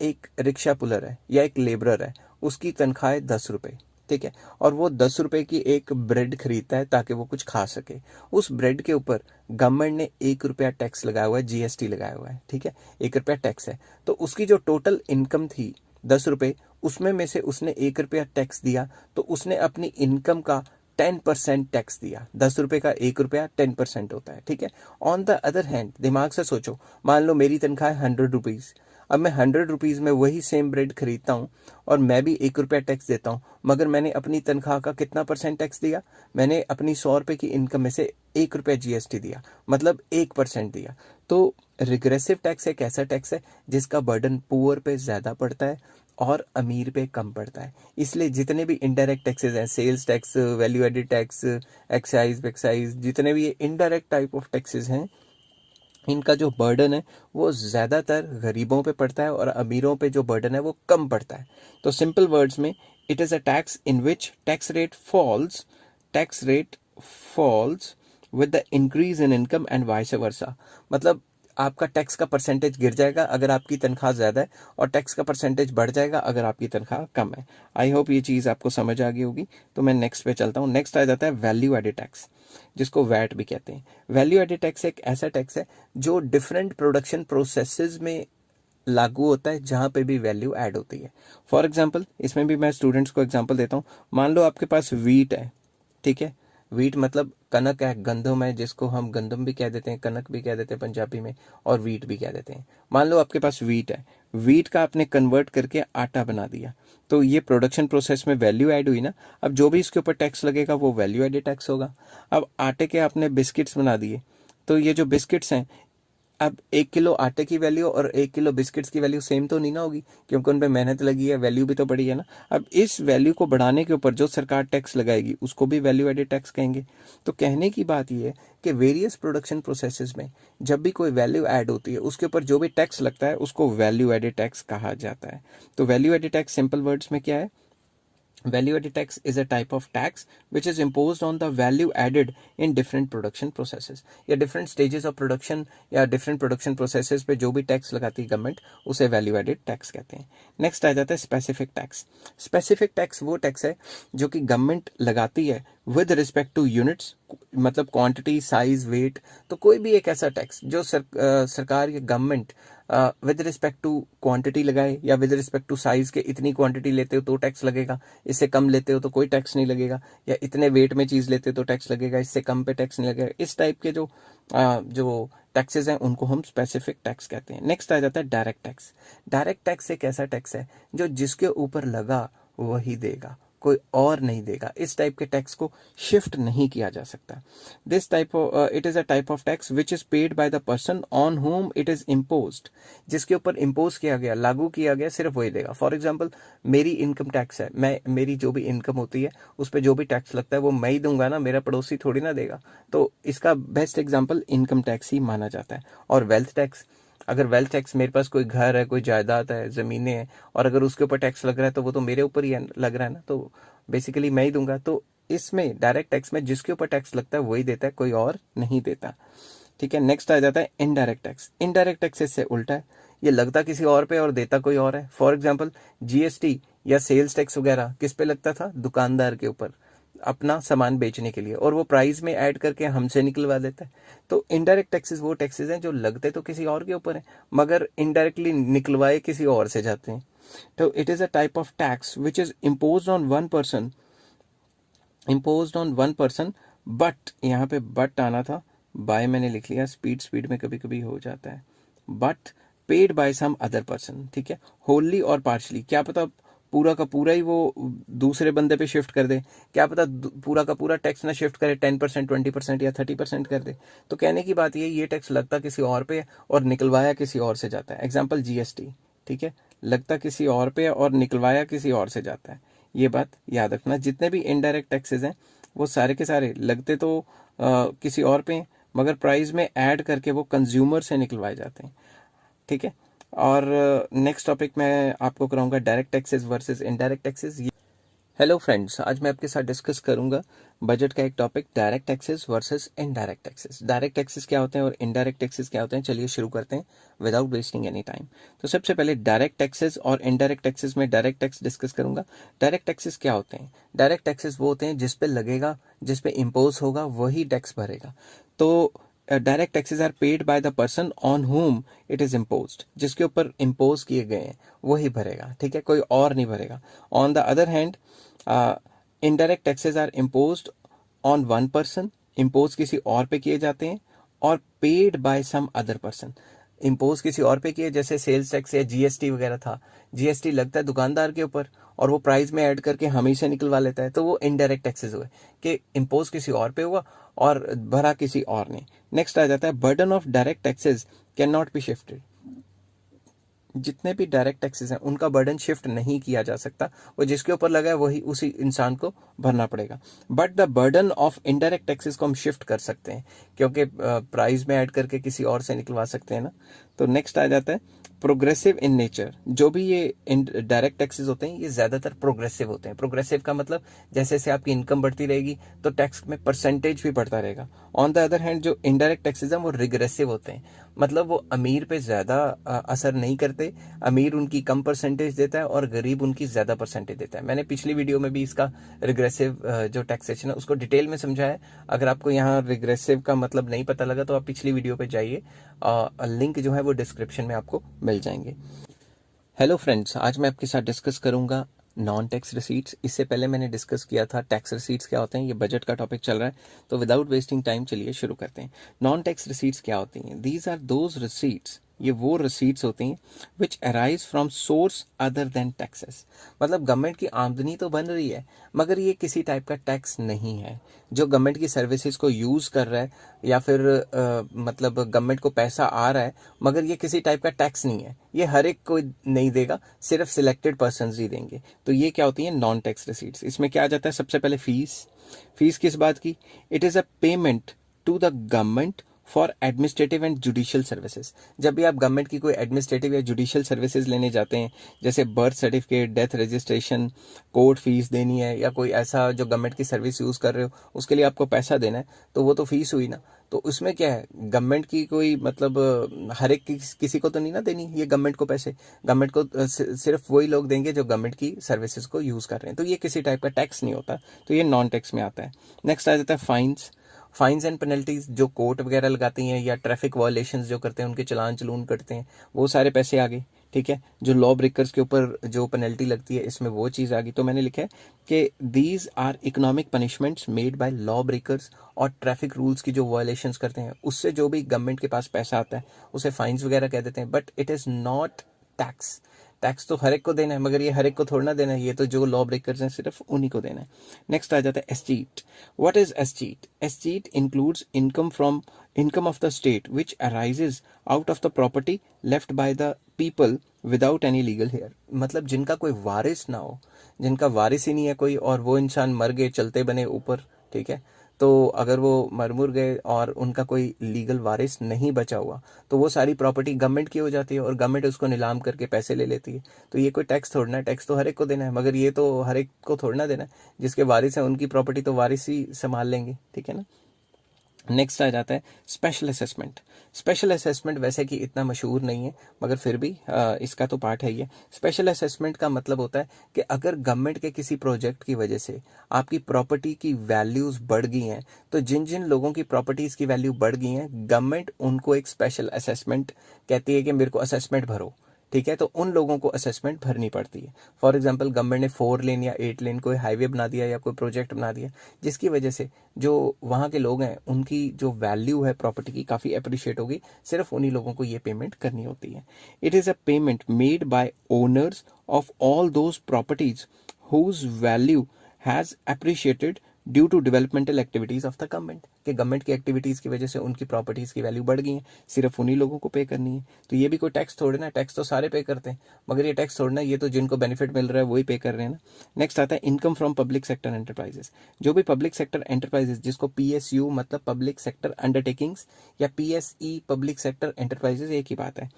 एक रिक्शा पुलर है या एक लेबरर है, उसकी तनख्वाह है 10 रुपये। ठीक है, और वो 10 रुपए की एक ब्रेड खरीदता है ताकि वो कुछ खा सके। उस ब्रेड के ऊपर गवर्नमेंट ने 1 रुपया टैक्स लगाया हुआ है, जीएसटी लगाया हुआ है। ठीक है, 1 रुपया टैक्स है। तो उसकी जो टोटल इनकम थी 10 रुपये, उसमें में से उसने 1 रुपया टैक्स दिया, तो उसने अपनी इनकम का 10% टैक्स दिया। 10 रुपए का 1 रुपया 10% होता है। ठीक है, ऑन द अदर हैंड दिमाग से सोचो, मान लो मेरी तनख्वाह है 100 रुपीज़। अब मैं 100 रुपीज़ में वही सेम ब्रेड खरीदता हूँ और मैं भी 1 रुपया टैक्स देता हूँ, मगर मैंने अपनी तनख्वाह का कितना परसेंट टैक्स दिया? मैंने अपनी 100 रुपये की इनकम में से 1 रुपया जीएसटी दिया, मतलब 1% दिया। तो रिग्रेसिव टैक्स एक ऐसा टैक्स है जिसका बर्डन पुअर पे ज़्यादा पड़ता है और अमीर पे कम पड़ता है। इसलिए जितने भी इनडायरेक्ट टैक्सेस हैं, sales tax, value added tax, excise, जितने भी ये इनडायरेक्ट टाइप ऑफ टैक्सेस हैं, इनका जो बर्डन है वो ज़्यादातर गरीबों पे पड़ता है और अमीरों पे जो बर्डन है वो कम पड़ता है। तो सिंपल वर्ड्स में, it is a tax in which tax rate falls with the increase in income and vice versa. मतलब आपका टैक्स का परसेंटेज गिर जाएगा अगर आपकी तनख्वाह ज़्यादा है, और टैक्स का परसेंटेज बढ़ जाएगा अगर आपकी तनख्वाह कम है। आई होप ये चीज़ आपको समझ आ गई होगी। तो मैं नेक्स्ट पे चलता हूँ। नेक्स्ट आ जाता है वैल्यू एडेड टैक्स, जिसको वैट भी कहते हैं। वैल्यू एडेड टैक्स एक ऐसा टैक्स है जो डिफरेंट प्रोडक्शन प्रोसेसेस में लागू होता है, जहाँ पे भी वैल्यू ऐड होती है। फॉर एग्जांपल, इसमें भी मैं स्टूडेंट्स को एग्जांपल देता हूँ। मान लो आपके पास वीट है, ठीक है। वीट मतलब कनक है, गंदम है, जिसको हम गंदम भी कह देते हैं, कनक भी कह देते हैं पंजाबी में, और वीट भी कह देते हैं। मान लो आपके पास वीट है, वीट का आपने कन्वर्ट करके आटा बना दिया, तो ये प्रोडक्शन प्रोसेस में वैल्यू ऐड हुई ना। अब जो भी इसके ऊपर टैक्स लगेगा वो वैल्यू एडेड टैक्स होगा। अब आटे के आपने बिस्किट्स बना दिए, तो ये जो बिस्किट्स हैं, अब 1 किलो आटे की वैल्यू और 1 किलो बिस्किट्स की वैल्यू सेम तो नहीं ना होगी, क्योंकि उन पे मेहनत लगी है, वैल्यू भी तो बढ़ी है ना। अब इस वैल्यू को बढ़ाने के ऊपर जो सरकार टैक्स लगाएगी उसको भी वैल्यू एडेड टैक्स कहेंगे। तो कहने की बात यह है कि वेरियस प्रोडक्शन प्रोसेसेस में जब भी कोई वैल्यू ऐड होती है उसके ऊपर जो भी टैक्स लगता है उसको वैल्यू एडेड टैक्स कहा जाता है। तो value added tax simple words में क्या है? Value added tax is a type of tax which is imposed on the value added in different production processes, या different stages of production या different production processes पे जो भी tax लगाती है गवर्नमेंट, उसे वैल्यू एडेड टैक्स कहते हैं। नेक्स्ट आ जाता है स्पेसिफिक टैक्स। स्पेसिफिक टैक्स वो टैक्स है जो कि गवर्नमेंट लगाती है विद रिस्पेक्ट टू यूनिट्स, मतलब क्वांटिटी, साइज, वेट। तो कोई भी एक ऐसा टैक्स जो सरकार या government with respect to quantity लगाए, या विद रिस्पेक्ट टू साइज के इतनी क्वांटिटी लेते हो तो टैक्स लगेगा, इससे कम लेते हो तो कोई टैक्स नहीं लगेगा, या इतने वेट में चीज़ लेते हो तो टैक्स लगेगा, इससे कम पे टैक्स नहीं लगेगा। इस टाइप के जो टैक्सेस हैं उनको हम स्पेसिफिक टैक्स कहते हैं। नेक्स्ट आ जाता है डायरेक्ट टैक्स। डायरेक्ट टैक्स एक ऐसा टैक्स है जो जिसके ऊपर लगा वही देगा, कोई और नहीं देगा। इस टाइप के टैक्स को शिफ्ट नहीं किया जा सकता। This type it is a type of tax which is paid by the person on whom it is imposed. जिसके ऊपर इम्पोज किया गया, लागू किया गया, सिर्फ वही देगा। फॉर एग्जाम्पल, मेरी इनकम टैक्स है, मेरी जो भी इनकम होती है उस पर जो भी टैक्स लगता है वो मैं ही दूंगा ना, मेरा पड़ोसी थोड़ी ना देगा। तो इसका बेस्ट एग्जाम्पल इनकम टैक्स ही माना जाता है। और वेल्थ टैक्स, अगर वेल्थ टैक्स, मेरे पास कोई घर है, कोई जायदाद है, ज़मीनें हैं, और अगर उसके ऊपर टैक्स लग रहा है तो वो तो मेरे ऊपर ही लग रहा है ना, तो बेसिकली मैं ही दूंगा। तो इसमें डायरेक्ट टैक्स में जिसके ऊपर टैक्स लगता है वही देता है, कोई और नहीं देता। ठीक है। नेक्स्ट आ जाता है इनडायरेक्ट टैक्स। इनडायरेक्ट टैक्स इससे उल्टा है, ये लगता किसी और पे और देता कोई और है। फॉर एग्जाम्पल, जीएसटी या सेल्स टैक्स वगैरह किस पे लगता था? दुकानदार के ऊपर, अपना सामान बेचने के लिए, और वो प्राइस में ऐड करके हमसे निकलवा देता है। तो इनडायरेक्ट टैक्सेस वो टैक्सेस हैं जो लगते तो किसी और के ऊपर हैं, मगर इनडायरेक्टली निकलवाए किसी और से जाते हैं। तो it is a type of tax which is imposed on one person, but यहाँ पे बट आना था, बाय मैंने लिख लिया, स्पीड में कभी कभी हो जाता है। But paid by some other person, ठीक है, होली और पार्शली। क्या पता पूरा का पूरा ही वो दूसरे बंदे पे शिफ्ट कर दे, क्या पता पूरा का पूरा टैक्स ना शिफ्ट करे, 10%, 20% या 30% कर दे। तो कहने की बात ये टैक्स लगता किसी और पे और निकलवाया किसी और से जाता है। एग्जाम्पल जीएसटी, ठीक है, लगता किसी और पे और निकलवाया किसी और से जाता है। ये बात याद रखना। जितने भी इनडायरेक्ट टैक्सेस हैं वो सारे के सारे लगते तो किसी और पे, मगर प्राइस में ऐड करके वो कंज्यूमर से निकलवाए जाते हैं। ठीक है। और नेक्स्ट टॉपिक मैं आपको कराऊंगा direct taxes versus indirect taxes. Hello friends, आज मैं आपके साथ डिस्कस करूंगा बजट का एक topic, direct taxes versus indirect taxes. Direct taxes क्या होते हैं और इनडायरेक्ट टैक्सेस क्या होते हैं, चलिए शुरू करते हैं विदाउट वेस्टिंग एनी टाइम। तो सबसे पहले डायरेक्ट टैक्सेस और इनडायरेक्ट टैक्सेस में डायरेक्ट टैक्स डिस्कस करूंगा। डायरेक्ट टैक्सेस क्या होते हैं? डायरेक्ट टैक्सेस वो होते हैं जिस पे लगेगा, जिस पे इम्पोज होगा वही टैक्स भरेगा। तो direct taxes are paid by the person on whom it is imposed. जिसके ऊपर इम्पोज किए गए हैं वही भरेगा, ठीक है, कोई और नहीं भरेगा। On the other hand, indirect taxes are imposed on one person, impose किसी और पे किए जाते हैं, और paid by some other person, impose किसी और पे किए, जैसे सेल्स टैक्स या जीएसटी वगैरह था। जीएसटी लगता है दुकानदार के ऊपर और वो प्राइस में ऐड करके हमें से निकलवा लेता है, तो वो इनडायरेक्ट टैक्सेस हुए कि इम्पोज किसी और पे हुआ और भरा किसी और ने। नेक्स्ट आ जाता है burden of direct taxes can not be shifted. जितने भी डायरेक्ट टैक्सेस हैं उनका बर्डन शिफ्ट नहीं किया जा सकता, वो जिसके ऊपर लगा है वही उसी इंसान को भरना पड़ेगा। But the burden of indirect taxes को हम शिफ्ट कर सकते हैं, क्योंकि प्राइस में ऐड करके किसी और से निकलवा सकते हैं ना। तो नेक्स्ट आ जाता है प्रोग्रेसिव इन नेचर। जो भी ये डायरेक्ट टैक्सेस होते हैं ये ज़्यादातर प्रोग्रेसिव होते हैं। प्रोग्रेसिव का मतलब जैसे जैसे आपकी इनकम बढ़ती रहेगी तो टैक्स में परसेंटेज भी बढ़ता रहेगा। ऑन द अदर हैंड जो इनडायरेक्ट टैक्सेस हैं वो रिग्रेसिव होते हैं, मतलब वो अमीर पे ज़्यादा असर नहीं करते। अमीर उनकी कम परसेंटेज देता है और गरीब उनकी ज़्यादा परसेंटेज देता है। मैंने पिछली वीडियो में भी इसका रिग्रेसिव जो टैक्सेशन है उसको डिटेल में समझाया है। अगर आपको यहाँ रिग्रेसिव का मतलब नहीं पता लगा तो आप पिछली वीडियो पे जाइए, लिंक जो है वो डिस्क्रिप्शन में आपको मिल जाएंगे। हेलो फ्रेंड्स, आज मैं आपके साथ डिस्कस करूंगा नॉन टैक्स रिसीट्स। इससे पहले मैंने डिस्कस किया था टैक्स रिसीट्स क्या होते हैं, ये बजट का टॉपिक चल रहा है, तो विदाउट वेस्टिंग टाइम चलिए शुरू करते हैं। नॉन टैक्स रिसीट्स क्या होती हैं? दीज आर दोज रिसीट्स, ये वो रिसीट्स होती हैं विच arise from source other than taxes. मतलब गवर्नमेंट की आमदनी तो बन रही है मगर ये किसी टाइप का टैक्स नहीं है। जो गवर्नमेंट की सर्विसेज को यूज़ कर रहा है या फिर मतलब गवर्नमेंट को पैसा आ रहा है मगर ये किसी टाइप का टैक्स नहीं है, ये हर एक को नहीं देगा, सिर्फ सिलेक्टेड पर्सन ही देंगे। तो ये क्या होती है? Non tax receipts. इसमें क्या आ जाता है? सबसे पहले फीस। फीस किस बात की? It is a payment to the government for administrative and judicial services. जब भी आप गवर्नमेंट की कोई एडमिनिस्ट्रेटिव या जुडिशियल सर्विसेज लेने जाते हैं, जैसे birth certificate, death registration, court fees देनी है या कोई ऐसा जो गवर्नमेंट की सर्विस यूज़ कर रहे हो उसके लिए आपको पैसा देना है, तो वो तो फीस हुई ना। तो उसमें क्या है, गवर्नमेंट की कोई मतलब हर एक किसी को तो नहीं ना देनी ये गवर्नमेंट को पैसे। गवर्नमेंट को सिर्फ वही लोग देंगे जो गवर्नमेंट की सर्विसेज को यूज़ कर रहे हैं। तो ये किसी टाइप का टैक्स नहीं होता, तो ये नॉन टैक्स में आता है। नेक्स्ट आ जाता है फाइन्स। फाइन्स एंड पेनल्टीज जो कोर्ट वगैरह लगाती हैं या ट्रैफिक वायलेशंस जो करते हैं उनके चलान चलून करते हैं, वो सारे पैसे आ गए। ठीक है, जो लॉ ब्रेकर्स के ऊपर जो पेनल्टी लगती है इसमें वो चीज़ आ गई। तो मैंने लिखा है कि these are economic punishments made by law breakers, और ट्रैफिक रूल्स की जो वायलेशंस करते हैं उससे जो भी गवर्नमेंट के पास पैसा आता है उसे फाइन्स वगैरह कह देते हैं। But it is not tax. Tax तो हर एक को देना है मगर ये हर एक को थोड़ा ना देना है, ये तो जो लॉ ब्रेकर्स हैं सिर्फ उन्हीं को देना है। नेक्स्ट आ जाता है escheat. What is escheat? Escheat includes income of the state which arises out of the property left by the people without any legal heir. मतलब जिनका कोई वारिस ना हो, जिनका वारिस ही नहीं है कोई, और वो इंसान मर गए चलते बने ऊपर, ठीक है, तो अगर वो मर गए और उनका कोई लीगल वारिस नहीं बचा हुआ तो वो सारी प्रॉपर्टी गवर्नमेंट की हो जाती है और गवर्नमेंट उसको नीलाम करके पैसे ले लेती है। तो ये कोई टैक्स थोड़ना है, टैक्स तो हर एक को देना है मगर ये तो हर एक को थोड़ना देना है। जिसके वारिस हैं उनकी प्रॉपर्टी तो वारिस ही संभाल लेंगे, ठीक है ना। नेक्स्ट आ जाता है स्पेशल असेसमेंट। स्पेशल असेसमेंट वैसे कि इतना मशहूर नहीं है मगर फिर भी इसका तो पार्ट है ही है। स्पेशल असेसमेंट का मतलब होता है कि अगर गवर्नमेंट के किसी प्रोजेक्ट की वजह से आपकी प्रॉपर्टी की वैल्यूज़ बढ़ गई हैं, तो जिन जिन लोगों की प्रॉपर्टीज़ की वैल्यू बढ़ गई हैं गवर्नमेंट उनको एक स्पेशल असेसमेंट कहती है कि मेरे को असेसमेंट भरो, ठीक है। तो उन लोगों को असेसमेंट भरनी पड़ती है। फॉर एग्जांपल गवर्नमेंट ने 4 लेन या 8 लेन कोई हाईवे बना दिया या कोई प्रोजेक्ट बना दिया जिसकी वजह से जो वहाँ के लोग हैं उनकी जो वैल्यू है प्रॉपर्टी की काफ़ी अप्रिशिएट होगी, सिर्फ उन्हीं लोगों को ये पेमेंट करनी होती है। It is a payment made by owners of all those properties whose value has appreciated due to developmental activities of the government. कि गवर्नमेंट की एक्टिविटीज की वजह से उनकी प्रॉपर्टीज की वैल्यू बढ़ गई है, सिर्फ उन्हीं लोगों को पे करनी है। तो ये भी कोई टैक्स थोड़े ना, टैक्स तो सारे पे करते हैं मगर ये टैक्स थोड़ना, ये तो जिनको बेनिफिट मिल रहा है वही पे कर रहे हैं ना। नेक्स्ट आता है income from public sector enterprises. जो भी पब्लिक सेक्टर एंटरप्राइजेस, जिसको PSU मतलब पब्लिक सेक्टर अंडरटेकिंग्स या PSE पब्लिक सेक्टर एंटरप्राइजेस, एक ही बात है,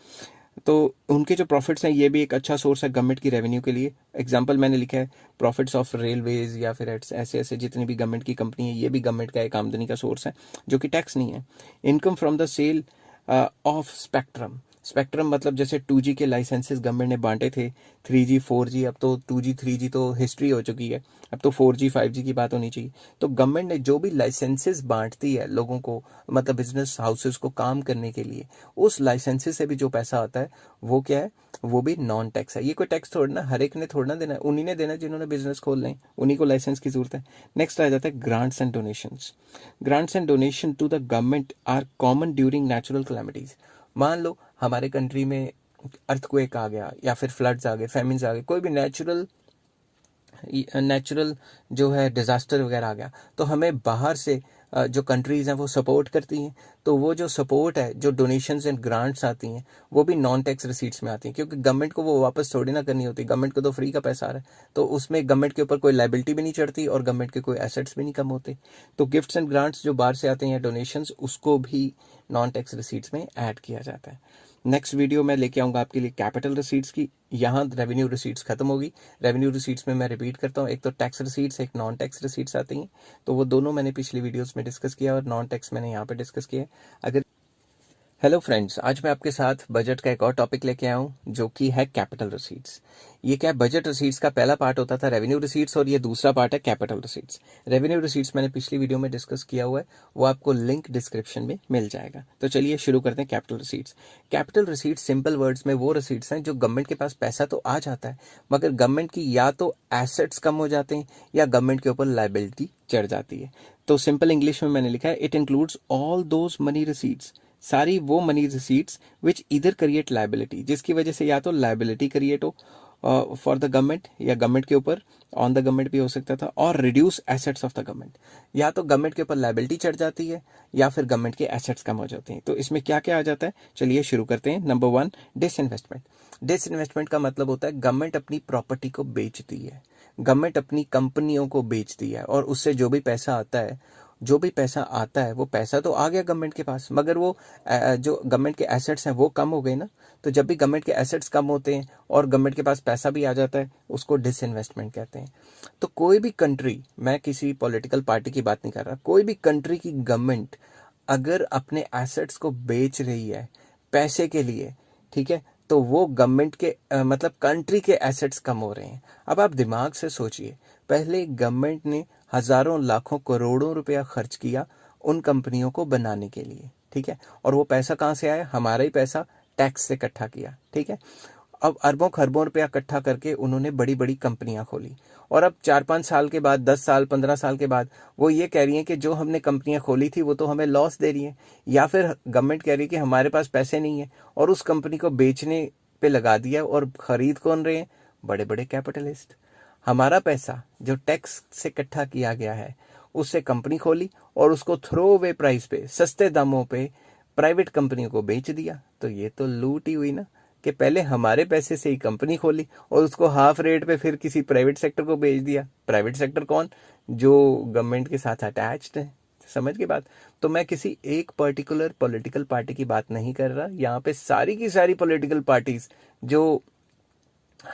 तो उनके जो प्रॉफिट्स हैं ये भी एक अच्छा सोर्स है गवर्नमेंट की रेवेन्यू के लिए। एग्जांपल मैंने लिखा है प्रॉफिट्स ऑफ रेलवेज या फिर ऐसे ऐसे जितनी भी गवर्नमेंट की कंपनी है, ये भी गवर्नमेंट का एक आमदनी का सोर्स है जो कि टैक्स नहीं है। Income from the sale of spectrum. Spectrum मतलब जैसे 2G के लाइसेंसेस गवर्नमेंट ने बांटे थे, 3G 4G, अब तो 2G 3G तो हिस्ट्री हो चुकी है, अब तो 4G 5G की बात होनी चाहिए। तो गवर्नमेंट ने जो भी लाइसेंसेस बांटती है लोगों को, मतलब बिजनेस हाउसेस को काम करने के लिए, उस लाइसेंसेस से भी जो पैसा आता है वो क्या है, वो भी नॉन टैक्स है। ये कोई टैक्स थोड़ा हर एक ने थोड़ा देना है, उन्हीं ने देना है जिन्होंने बिजनेस खोल लें, उन्हीं को लाइसेंस की जरूरत है। नेक्स्ट आ जाता है grants and donations. Grants and donation to the government are common during natural calamities. मान लो हमारे कंट्री में अर्थक्वेक आ गया या फिर फ्लड्स आ गए, फेमिन्स आ गए, कोई भी नेचुरल जो है डिजास्टर वगैरह आ गया, तो हमें बाहर से जो कंट्रीज़ हैं वो सपोर्ट करती हैं, तो वो जो सपोर्ट है, जो डोनेशंस एंड ग्रांट्स आती हैं, वो भी नॉन टैक्स रिसीट्स में आती हैं, क्योंकि गवर्नमेंट को वो वापस थोड़ी ना करनी होती, गवर्नमेंट को तो फ्री का पैसा आ रहा है, तो उसमें गवर्नमेंट के ऊपर कोई लाइबिलिटी भी नहीं चढ़ती और गवर्नमेंट के कोई एसेट्स भी नहीं कम होते। तो गिफ्ट्स एंड ग्रांट्स जो बाहर से आते हैं या डोनेशंस, उसको भी नॉन टैक्स रिसीट्स में ऐड किया जाता है। नेक्स्ट वीडियो में लेके आऊँगा आपके लिए कैपिटल रिसीट्स की। यहाँ रेवेन्यू रिसीट्स खत्म होगी। रेवेन्यू रिसीट्स में मैं रिपीट करता हूँ, एक तो टैक्स रिसीट्स, एक नॉन टैक्स रिसीट्स आती हैं, तो वो दोनों मैंने पिछली वीडियोस में डिस्कस किया और नॉन टैक्स मैंने यहाँ पे डिस्कस किया है। अगर हेलो फ्रेंड्स, आज मैं आपके साथ बजट का एक और टॉपिक लेके आया हूँ, जो कि है कैपिटल रिसीट्स। ये क्या है, बजट रिसीट्स का पहला पार्ट होता था रेवेन्यू रिसीट्स और ये दूसरा पार्ट है कैपिटल रिसीट्स। रेवेन्यू रिसीट्स मैंने पिछली वीडियो में डिस्कस किया हुआ है, वो आपको लिंक डिस्क्रिप्शन में मिल जाएगा। तो चलिए शुरू करते हैं capital receipts. Capital receipts simple words में वो रिसीट्स हैं जो गवर्नमेंट के पास पैसा तो आ जाता है, मगर गवर्नमेंट की या तो एसेट्स कम हो जाते हैं या गवर्नमेंट के ऊपर लाइबिलिटी चढ़ जाती है। तो सिंपल इंग्लिश में मैंने लिखा है, it includes all those money receipts, सारी वो मनी रिसीट्स विच इधर क्रिएट लाइबिलिटी, जिसकी वजह से या तो लाइबिलिटी क्रिएट हो फॉर द गवर्नमेंट या गवर्नमेंट के ऊपर ऑन द गवर्नमेंट भी हो सकता था, और reduce assets of the government, या तो गवर्नमेंट के ऊपर लाइबिलिटी चढ़ जाती है या फिर गवर्नमेंट के एसेट्स कम हो जाते हैं। तो इसमें क्या क्या आ जाता है, चलिए शुरू करते हैं। Number 1, disinvestment. डिसइन्वेस्टमेंट का मतलब होता है गवर्नमेंट अपनी प्रॉपर्टी को बेचती है, गवर्नमेंट अपनी कंपनियों को बेचती है, और उससे जो भी पैसा आता है वो पैसा तो आ गया गवर्नमेंट के पास, मगर वो जो गवर्नमेंट के एसेट्स हैं वो कम हो गए ना। तो जब भी गवर्नमेंट के एसेट्स कम होते हैं और गवर्नमेंट के पास पैसा भी आ जाता है, उसको डिसइन्वेस्टमेंट कहते हैं। तो कोई भी कंट्री, मैं किसी पॉलिटिकल पार्टी की बात नहीं कर रहा, कोई भी कंट्री की गवर्नमेंट अगर अपने एसेट्स को बेच रही है पैसे के लिए, ठीक है, तो वो गवर्नमेंट के मतलब कंट्री के एसेट्स कम हो रहे हैं। अब आप दिमाग से सोचिए, पहले गवर्नमेंट ने हजारों लाखों करोड़ों रुपया खर्च किया उन कंपनियों को बनाने के लिए, ठीक है, और वो पैसा कहाँ से आया, हमारा ही पैसा टैक्स से इकट्ठा किया, ठीक है। अब अरबों खरबों रुपया इकट्ठा करके उन्होंने बड़ी बड़ी कंपनियां खोली, और अब 4-5 साल के बाद, 10 साल 15 साल के बाद वो ये कह रही हैं कि जो हमने कंपनियां खोली थी वो तो हमें लॉस दे रही है, या फिर गवर्नमेंट कह रही है कि हमारे पास पैसे नहीं है और उस कंपनी को बेचने पे लगा दिया, और खरीद कौन रहे हैं, बड़े बड़े कैपिटलिस्ट। हमारा पैसा जो टैक्स से इकट्ठा किया गया है, उससे कंपनी खोली और उसको थ्रो अवे प्राइस पे, सस्ते दामों पे प्राइवेट कंपनियों को बेच दिया। तो ये तो लूट ही हुई ना, कि पहले हमारे पैसे से ही कंपनी खोली और उसको हाफ रेट पे फिर किसी प्राइवेट सेक्टर को बेच दिया। प्राइवेट सेक्टर कौन, जो गवर्नमेंट के साथ अटैच्ड है। समझ के बात। तो मैं किसी एक पर्टिकुलर पॉलिटिकल पार्टी की बात नहीं कर रहा, यहाँ पे सारी की सारी पॉलिटिकल पार्टीज जो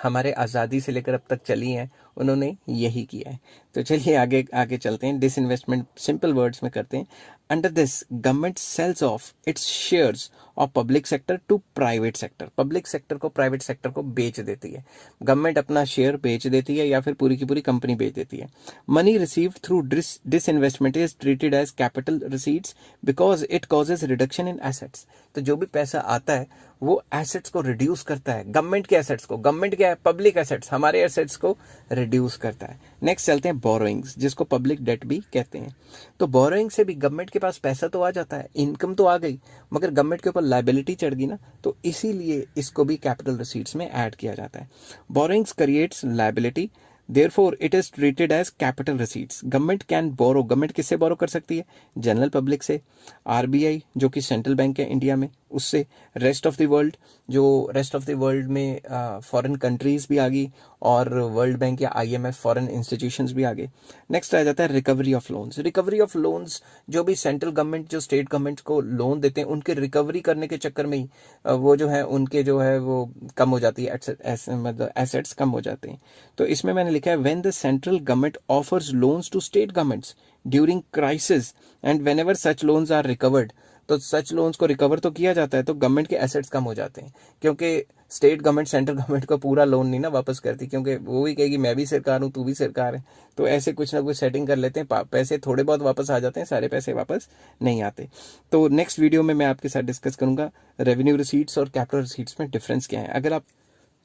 हमारे आज़ादी से लेकर अब तक चली हैं, उन्होंने यही किया है। तो चलिए आगे आगे चलते हैं। डिसइन्वेस्टमेंट सिंपल वर्ड्स में करते हैं। Under this government sells of its shares of public sector to private sector. Public sector को प्राइवेट सेक्टर को बेच देती है, गवर्नमेंट अपना शेयर बेच देती है या फिर पूरी की पूरी कंपनी बेच देती है। Money received through disinvestment is treated as capital receipts because it causes reduction in assets. तो जो भी पैसा आता है वो एसेट्स को रिड्यूस करता है, गवर्नमेंट के एसेट्स को, गवर्नमेंट क्या है, पब्लिक एसेट्स, हमारे एसेट्स को रिड्यूस करता है। नेक्स्ट चलते हैं बोरोइंग्स, जिसको पब्लिक डेट भी कहते हैं। तो बोरोइंग से भी गवर्नमेंट के पास पैसा तो आ जाता है, इनकम तो आ गई, मगर गवर्नमेंट के ऊपर लाइबिलिटी चढ़ गई ना, तो इसीलिए इसको भी कैपिटल रिसीट्स में ऐड किया जाता है। Borrowings creates liability, therefore it is treated as capital receipts. Government can borrow, government किससे बोरो कर सकती है, जनरल पब्लिक से, आरबीआई जो कि सेंट्रल बैंक है इंडिया में, उससे, रेस्ट ऑफ द वर्ल्ड, जो रेस्ट ऑफ द वर्ल्ड में फॉरेन कंट्रीज भी आ गई, और वर्ल्ड बैंक या आईएमएफ फॉरेन इंस्टीट्यूशंस भी आ गए। नेक्स्ट आ जाता है recovery of loans. Recovery of loans, जो भी सेंट्रल गवर्नमेंट जो स्टेट गवर्नमेंट को लोन देते हैं, उनके रिकवरी करने के चक्कर में ही वो जो है उनके जो है वो कम हो जाती है, मतलब एसेट्स कम हो जाते हैं। तो इसमें मैंने लिखा है, when the central government offers loans to state governments during crisis and whenever such loans are recovered. तो सच लोन्स को रिकवर तो किया जाता है, तो गवर्नमेंट के एसेट्स कम हो जाते हैं, क्योंकि स्टेट गवर्नमेंट सेंट्रल गवर्नमेंट को पूरा लोन नहीं ना वापस करती, क्योंकि वो भी कहेगी मैं भी सरकार हूँ, तू भी सरकार है, तो ऐसे कुछ ना कुछ सेटिंग कर लेते हैं, पैसे थोड़े बहुत वापस आ जाते हैं, सारे पैसे वापस नहीं आते। तो नेक्स्ट वीडियो में मैं आपके साथ डिस्कस करूंगा रेवेन्यू रिसीट्स और कैपिटल रिसीट्स में डिफरेंस क्या है। अगर आप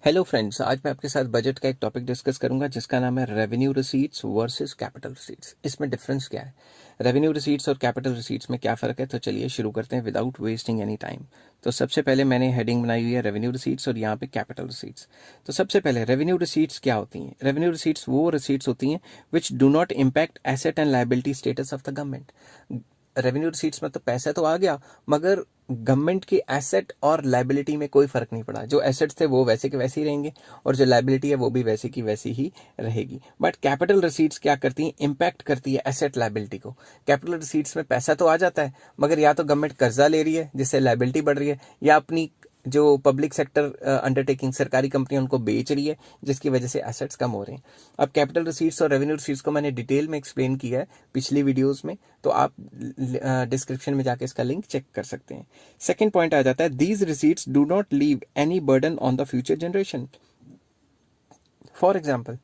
हेलो फ्रेंड्स, आज मैं आपके साथ बजट का एक टॉपिक डिस्कस करूंगा जिसका नाम है revenue receipts versus capital receipts. इसमें डिफरेंस क्या है, रेवेन्यू रिसीट्स और कैपिटल रिसीट्स में क्या फ़र्क है। तो चलिए शुरू करते हैं विदाउट वेस्टिंग एनी टाइम। तो सबसे पहले मैंने हेडिंग बनाई हुई है रेवेन्यू रिसीट्स और यहाँ पे कैपिटल रिसीट्स। तो सबसे पहले रेवेन्यू रिसीट्स क्या होती हैं। रेवेन्यू रिसीट्स वो रिसीट्स होती हैं विच do not impact asset and liability status of the government. Revenue receipts में तो पैसा तो आ गया, मगर गवर्नमेंट की एसेट और लायबिलिटी में कोई फर्क नहीं पड़ा। जो एसेट्स थे वो वैसे के वैसे ही रहेंगे और जो लायबिलिटी है वो भी वैसे की वैसी ही रहेगी। बट कैपिटल रिसीट्स क्या करती हैं, इंपैक्ट करती है एसेट लायबिलिटी को। कैपिटल रिसीट्स में पैसा तो आ जाता है, मगर या तो गवर्नमेंट कर्जा ले रही है जिससे लायबिलिटी बढ़ रही है, या अपनी जो पब्लिक सेक्टर अंडरटेकिंग सरकारी कंपनियां उनको बेच रही है जिसकी वजह से एसेट्स कम हो रहे हैं। अब कैपिटल रिसीट्स और रेवेन्यू रिसीट्स को मैंने डिटेल में एक्सप्लेन किया है पिछली वीडियोस में, तो आप डिस्क्रिप्शन में जाके इसका लिंक चेक कर सकते हैं। सेकेंड पॉइंट आ जाता है, these receipts do not leave any burden on the future generation. For example,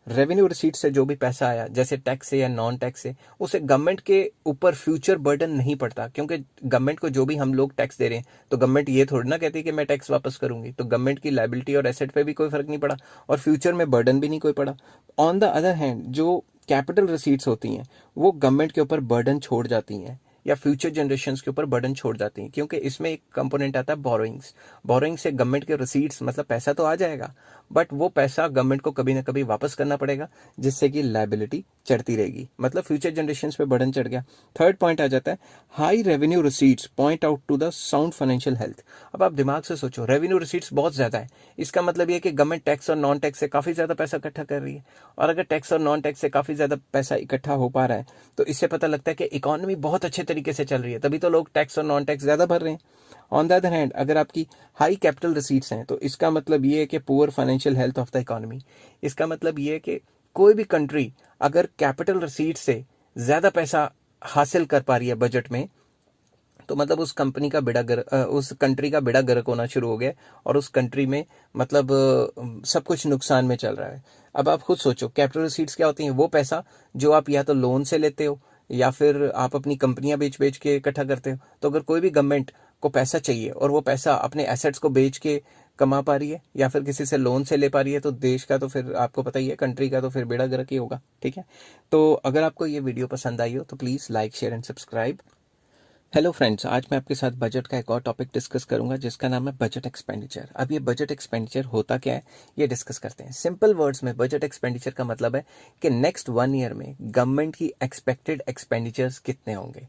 revenue receipt से जो भी पैसा आया, जैसे टैक्स से या नॉन टैक्स से, उसे गवर्नमेंट के ऊपर फ्यूचर बर्डन नहीं पड़ता, क्योंकि गवर्नमेंट को जो भी हम लोग टैक्स दे रहे हैं तो गवर्नमेंट ये थोड़ी ना कहती कि मैं टैक्स वापस करूंगी। तो गवर्नमेंट की लायबिलिटी और एसेट पे भी कोई फर्क नहीं पड़ा और फ्यूचर में बर्डन भी नहीं कोई पड़ा। ऑन द अदर हैंड, जो कैपिटल रिसीट्स होती हैं वो गवर्नमेंट के ऊपर बर्डन छोड़ जाती हैं या फ्यूचर जनरेशन के ऊपर बर्डन छोड़ जाती हैं, क्योंकि इसमें एक कंपोनेंट आता है बोरोइंग्स। बोरोइंग से गवर्नमेंट के रिसीट्स, मतलब पैसा तो आ जाएगा, बट वो पैसा गवर्नमेंट को कभी ना कभी वापस करना पड़ेगा, जिससे कि लायबिलिटी चढ़ती रहेगी, मतलब फ्यूचर जनरेशन पे बर्डन चढ़ गया। थर्ड पॉइंट आ जाता है, high revenue receipts point out to the sound financial health. अब आप दिमाग से सोचो, रेवेन्यू रिसीट्स बहुत ज्यादा है, इसका मतलब ये कि गवर्नमेंट टैक्स और नॉन टैक्स से काफी ज्यादा पैसा इकट्ठा कर रही है। और अगर टैक्स और नॉन टैक्स से काफी ज्यादा पैसा इकट्ठा हो पा रहा है तो इससे पता लगता है कि इकोनॉमी बहुत अच्छे तरीके से चल रही है, तभी तो लोग टैक्स और नॉन टैक्स ज्यादा भर रहे हैं। ऑन द अदर हैंड, अगर आपकी हाई कैपिटल रिसीट्स हैं तो इसका मतलब ये है कि poor financial health of the economy. इसका मतलब ये है कि कोई भी कंट्री अगर कैपिटल रिसीट से ज्यादा पैसा हासिल कर पा रही है बजट में, तो मतलब उस कंपनी का उस कंट्री का बेड़ा गर्क होना शुरू हो गया और उस कंट्री में मतलब सब कुछ नुकसान में चल रहा है। अब आप खुद सोचो, कैपिटल रिसीट्स क्या होती हैं, वो पैसा जो आप या तो लोन से लेते हो या फिर आप अपनी कंपनियां बेच बेच के इकट्ठा करते हो। तो अगर कोई भी गवर्नमेंट को पैसा चाहिए और वो पैसा अपने एसेट्स को बेच के कमा पा रही है या फिर किसी से लोन से ले पा रही है, तो देश का तो फिर आपको पता ही है, कंट्री का तो फिर बेड़ा गर्क ही होगा। ठीक है, तो अगर आपको ये वीडियो पसंद आई हो तो please like, share and subscribe. Hello friends, आज मैं आपके साथ बजट का एक और टॉपिक डिस्कस करूंगा जिसका नाम है बजट एक्सपेंडिचर। अब ये बजट एक्सपेंडिचर होता क्या है ये डिस्कस करते हैं। सिंपल वर्ड्स में बजट एक्सपेंडिचर का मतलब है कि नेक्स्ट 1 ईयर में गवर्नमेंट की एक्सपेक्टेड एक्सपेंडिचर्स कितने होंगे।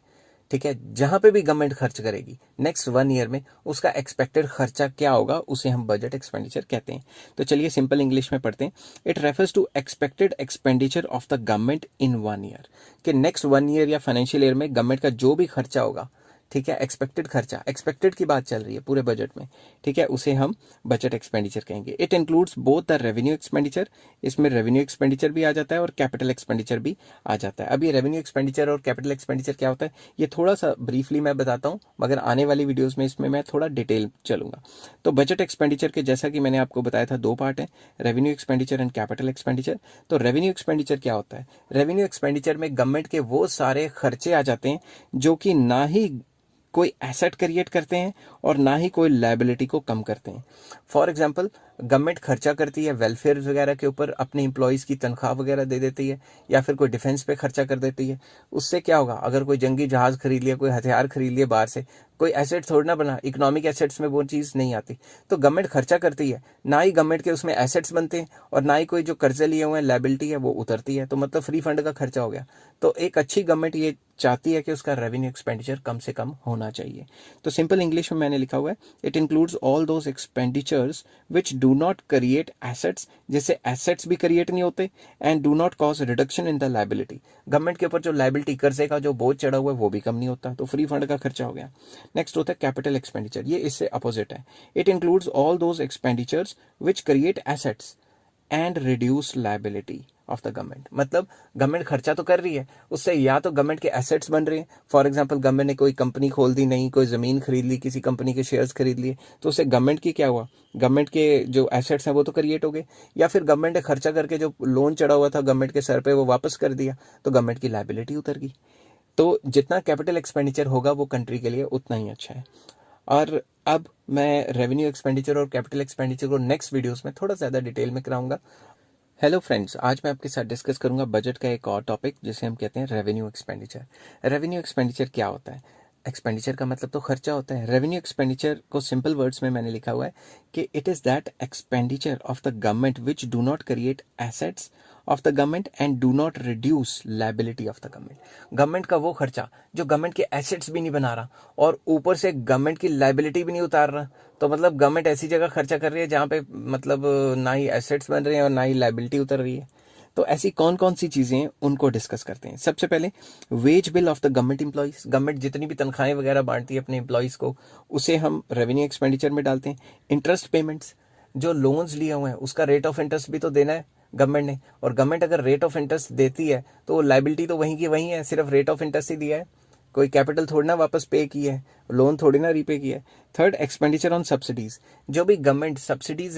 ठीक है, जहां पे भी गवर्नमेंट खर्च करेगी नेक्स्ट 1 ईयर में उसका एक्सपेक्टेड खर्चा क्या होगा, उसे हम बजट एक्सपेंडिचर कहते हैं। तो चलिए सिंपल इंग्लिश में पढ़ते हैं। It refers to expected expenditure of the government in 1 year, कि नेक्स्ट 1 ईयर या फाइनेंशियल ईयर में गवर्नमेंट का जो भी खर्चा होगा, ठीक है, एक्सपेक्टेड खर्चा, एक्सपेक्टेड की बात चल रही है पूरे बजट में, ठीक है, उसे हम बजट एक्सपेंडिचर कहेंगे। It includes both the revenue expenditure, इसमें रेवेन्यू एक्सपेंडिचर भी आ जाता है और कैपिटल एक्सपेंडिचर भी आ जाता है। अब ये रेवेन्यू एक्सपेंडिचर और कैपिटल एक्सपेंडिचर क्या होता है ये थोड़ा सा ब्रीफली मैं बताता हूँ, मगर आने वाली वीडियोज में इसमें मैं थोड़ा डिटेल चलूंगा। तो बजट एक्सपेंडिचर के जैसा कि मैंने आपको बताया था, 2 पार्ट है, revenue expenditure and capital expenditure. तो रेवेन्यू एक्सपेंडिचर क्या होता है, रेवेन्यू एक्सपेंडिचर में गवर्नमेंट के वो सारे खर्चे आ जाते हैं जो कि ना ही कोई एसेट क्रिएट करते हैं और ना ही कोई लायबिलिटी को कम करते हैं। फॉर एग्जांपल, गवर्नमेंट खर्चा करती है वेलफेयर वगैरह के ऊपर, अपने एम्प्लॉयज़ की तनख्वाह वगैरह दे देती है, या फिर कोई डिफेंस पे खर्चा कर देती है। उससे क्या होगा, अगर कोई जंगी जहाज खरीद लिया, कोई हथियार खरीद लिए बाहर से, कोई एसेट थोड़ी ना बना, इकोनॉमिक एसेट्स में वो चीज़ नहीं आती। तो गवर्नमेंट खर्चा करती है, ना ही गवर्नमेंट के उसमें एसेट्स बनते हैं और ना ही कोई जो कर्जे लिए हुए हैं लायबिलिटी है वो उतरती है, तो मतलब फ्री फंड का खर्चा हो गया। तो एक अच्छी गवर्नमेंट ये चाहती है कि उसका रेवेन्यू एक्सपेंडिचर कम से कम होना चाहिए। तो सिंपल इंग्लिश में मैंने लिखा हुआ है, it includes all those expenditures which do not create assets, जैसे एसेट्स भी क्रिएट नहीं होते, and do not cause reduction in the liability. Government के ऊपर जो लायबिलिटी, कर्जे का जो बोझ चढ़ा हुआ है वो भी कम नहीं होता, तो फ्री फंड का खर्चा हो गया। नेक्स्ट होता है कैपिटल एक्सपेंडिचर, ये इससे अपोजिट है। It includes all those expenditures which create assets and reduce liability of the government. मतलब गवर्नमेंट खर्चा तो कर रही है, उससे या तो गवर्नमेंट के एसेट्स बन रहे हैं, फॉर एग्जांपल गवर्नमेंट ने कोई कंपनी खोल दी, नहीं कोई जमीन खरीद ली, किसी कंपनी के शेयर्स खरीद लिए, तो उससे गवर्नमेंट की क्या हुआ, गवर्नमेंट के जो एसेट्स हैं वो तो क्रिएट हो गए। या फिर गवर्नमेंट ने खर्चा करके जो लोन चढ़ा हुआ था गवर्नमेंट के सर पे वो वापस कर दिया, तो गवर्नमेंट की लायबिलिटी उतर गई। तो जितना कैपिटल एक्सपेंडिचर होगा वो कंट्री के लिए उतना ही अच्छा है। और अब मैं रेवेन्यू एक्सपेंडिचर और कैपिटल एक्सपेंडिचर को नेक्स्ट वीडियोस में थोड़ा ज़्यादा डिटेल में कराऊंगा। हेलो फ्रेंड्स, आज मैं आपके साथ डिस्कस करूंगा बजट का एक और टॉपिक जिसे हम कहते हैं रेवेन्यू एक्सपेंडिचर। रेवेन्यू एक्सपेंडिचर क्या होता है? एक्सपेंडिचर का मतलब तो खर्चा होता है। रेवेन्यू एक्सपेंडिचर को सिंपल वर्ड्स में मैंने लिखा हुआ है कि it is that expenditure of the government which do not create assets of the government and do not reduce liability of the government. Government का वो खर्चा जो गवर्नमेंट के एसेट्स भी नहीं बना रहा और ऊपर से गवर्नमेंट की लायबिलिटी भी नहीं उतार रहा। तो मतलब गवर्नमेंट ऐसी जगह खर्चा कर रही है जहाँ पे मतलब ना ही एसेट्स बन रहे हैं और ना ही लायबिलिटी उतर रही है। तो ऐसी कौन कौन सी चीज़ें हैं उनको डिस्कस करते हैं। सबसे पहले wage bill of the government employees. Government जितनी भी तनख्वाहें वगैरह बांटती है अपने एम्प्लॉयज़ को, उसे हम रेवेन्यू एक्सपेंडिचर में डालते हैं। इंटरेस्ट पेमेंट्स, जो लोन्स लिए हुए हैं उसका रेट ऑफ इंटरेस्ट भी तो देना है गवर्नमेंट ने, और गवर्नमेंट अगर रेट ऑफ इंटरेस्ट देती है तो लायबिलिटी तो वहीं की वहीं है, सिर्फ रेट ऑफ इंटरेस्ट ही दिया है, कोई कैपिटल थोड़ी ना वापस पे की है, लोन थोड़ी ना रीपे किया है। Third, expenditure on subsidies. जो भी गवर्नमेंट सब्सिडीज